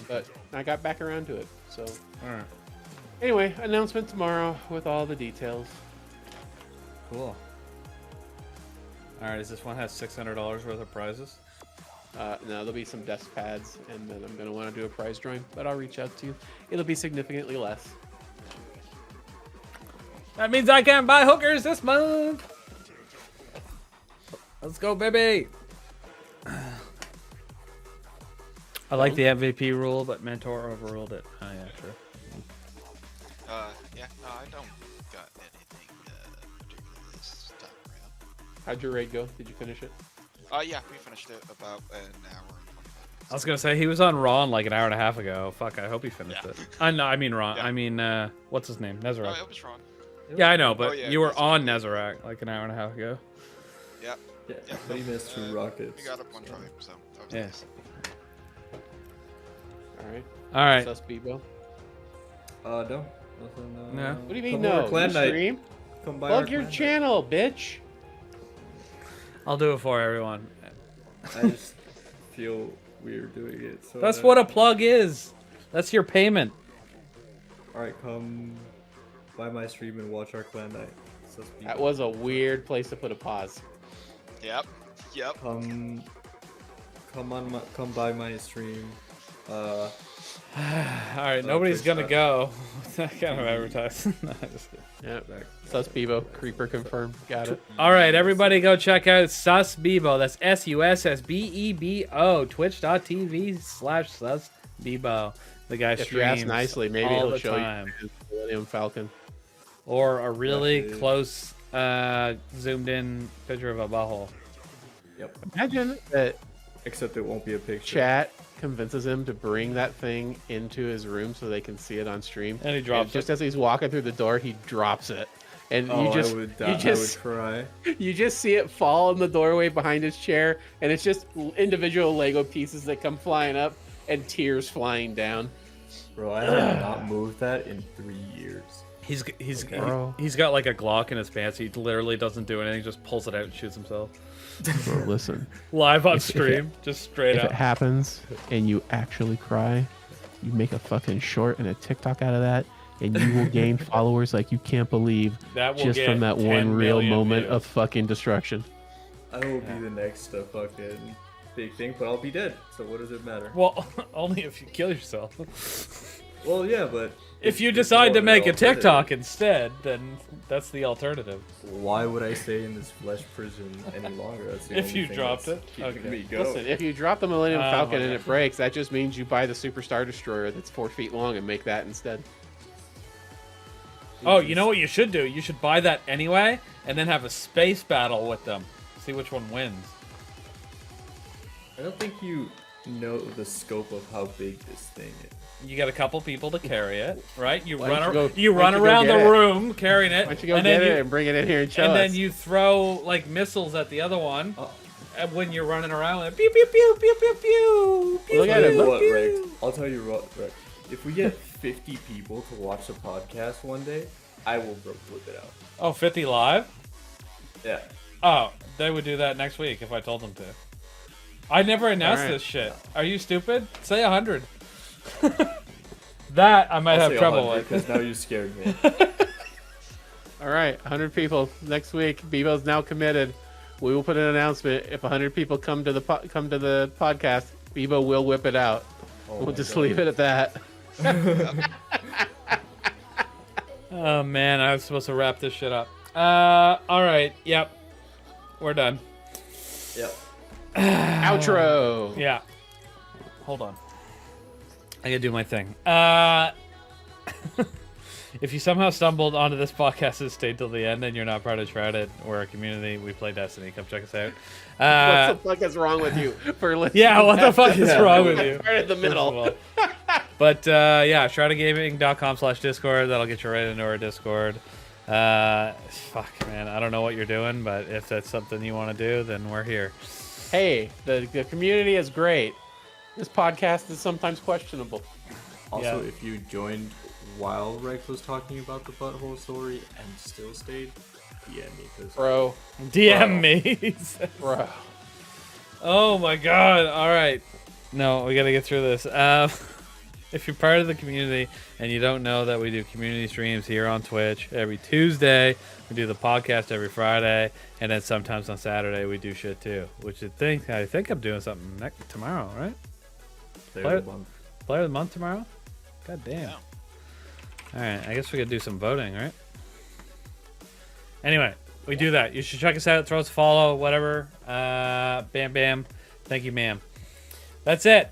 But I got back around to it. So All right. anyway, announcement tomorrow with all the details. Cool. All right. Does this one have $600 worth of prizes? No, there'll be some desk pads, and then I'm going to want to do a prize drawing, but I'll reach out to you. It'll be significantly less. That means I can buy hookers this month. Let's go, baby. I like the MVP rule, but Mentor overruled it. Oh, yeah, true. Yeah, no, I don't got anything particularly this time around. How'd your raid go? Did you finish it? Yeah, we finished it about an hour and 25 I was gonna say he was on Ron like an hour and a half ago. Fuck, I hope he finished Yeah. it. I mean Ron. Yeah. I mean, what's his name? Oh, Nezarek. it was wrong. Yeah, I know, but yeah, you were Nezarek. on Nezarek like an hour and a half ago. Yeah. Yeah, Yeah. we missed 2 rockets. We got up one try, so that was Yeah. nice. All right. All right. Sus Bebo. No. Nothing, No. What do you mean come no? over Clan You Night. stream? Come by Plug our your Clan Night. channel, bitch. I'll do it for everyone. I just feel weird doing it. So That's what a plug is. That's your payment. Alright, come by my stream and watch our Clan Night. That was a weird place to put a pause. Yep. Yep. Come by my stream. All right, nobody's Twitch gonna go. That kind of advertising. No, just kidding. Yep. back. Sus Bebo. Creeper confirmed. Got it. All right, everybody go check out Sus Bebo. That's SUSSBEBO. Twitch.tv/Sus Bebo. The guy If you ask streams maybe maybe all he'll the show time. you Millennium Falcon. Or a really That is- close zoomed in picture of a butthole. Yep. Imagine that Except it won't be a picture. chat convinces him to bring that thing into his room so they can see it on stream. And he drops just it. as he's walking through the door, he drops it. And Oh, you just I would cry. you just see it fall in the doorway behind his chair, and it's just individual Lego pieces that come flying up and tears flying down. Bro, I have not moved that in 3 years. Bro. He's got like a Glock in his pants. He literally doesn't do anything. Just pulls it out and shoots himself. Bro, listen, Live on If it- stream. Just straight if up. it happens and you actually cry, you make a fucking short and a TikTok out of that, and you will gain followers like you can't believe That will just get from that 10 one real million moment views. of fucking destruction. I will be the next fucking big thing, but I'll be dead. So what does it matter? Well, only if you kill yourself. Well, yeah, but If you it's decide to more make a alternative. TikTok instead, then that's the alternative. Why would I stay in this flesh prison any longer? That's the If only you thing dropped that's it? keeping Okay. me going. Listen, if you drop the Millennium Oh Falcon my and God. it breaks, that just means you buy the Super Star Destroyer that's 4 feet long and make that instead. Oh, you know what you should do? You should buy that anyway, and then have a space battle with them. See which one wins. I don't think you know the scope of how big this thing is. You get a couple people to carry it, right? You Why run, don't you ar- go- you why run don't you go around the get it? room carrying it, Why don't you go and get then it you and bring it in here and show and us? then you throw like missiles at the other one. Oh. And when you're running around, like, pew pew pew pew pew pew. pew, Look at pew, it, look. What, pew. Rick? I'll tell you what, Rick. If we get 50 people to watch the podcast one day, I will flip it out. Oh, 50 live? Yeah. Oh, they would do that next week if I told them to. I never announced Alright. this shit. Are you stupid? Say 100. That I might I'll have say trouble 100, with. because now you scared me. All right, 100 people next week. Bebo's now committed. We will put an announcement. If 100 people come to the podcast, Bebo will whip it out. Oh We'll my just God. leave it at that. Oh man, I was supposed to wrap this shit up. All right. Yep. We're done. Yep. Outro. Yeah. Hold on. I gotta do my thing. If you somehow stumbled onto this podcast and stayed till the end and you're not part of Shrouded, we're a community. We play Destiny. Come check us out. What the fuck is wrong with you for listening? Yeah, what the fuck is Yeah. wrong with you? Right in the First of middle. all. But yeah, shroudedgaming.com/Discord. That'll get you right into our Discord. Fuck, man. I don't know what you're doing, but if that's something you want to do, then we're here. Hey, the community is great. This podcast is sometimes questionable. Also, Yeah. if you joined while Rex was talking about the butthole story and still stayed, DM me. Cause Bro, DM me. bro. Oh my god. All right. No, we got to get through this. If you're part of the community and you don't know that we do community streams here on Twitch every Tuesday, we do the podcast every Friday, and then sometimes on Saturday we do shit too. Which I think I'm doing something tomorrow, right? Player of the month. Player of the month tomorrow? God damn. Yeah. All right, I guess we could do some voting, right? Anyway, we do that. You should check us out. Throw us a follow, whatever. Bam, bam. Thank you, ma'am. That's it.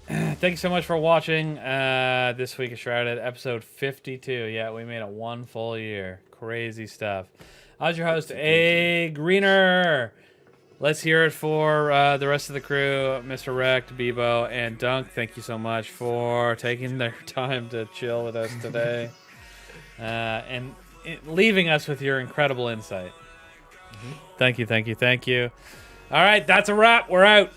Thank you so much for watching this week of Shrouded, episode 52. Yeah, we made it 1 full year. Crazy stuff. I was your host, AGreener. let's hear it for the rest of the crew, Mr. Rect, Bebo, and Dunk. Thank you so much for taking their time to chill with us today, and leaving us with your incredible insight. Thank you, thank you, thank you. All right, that's a wrap. We're out.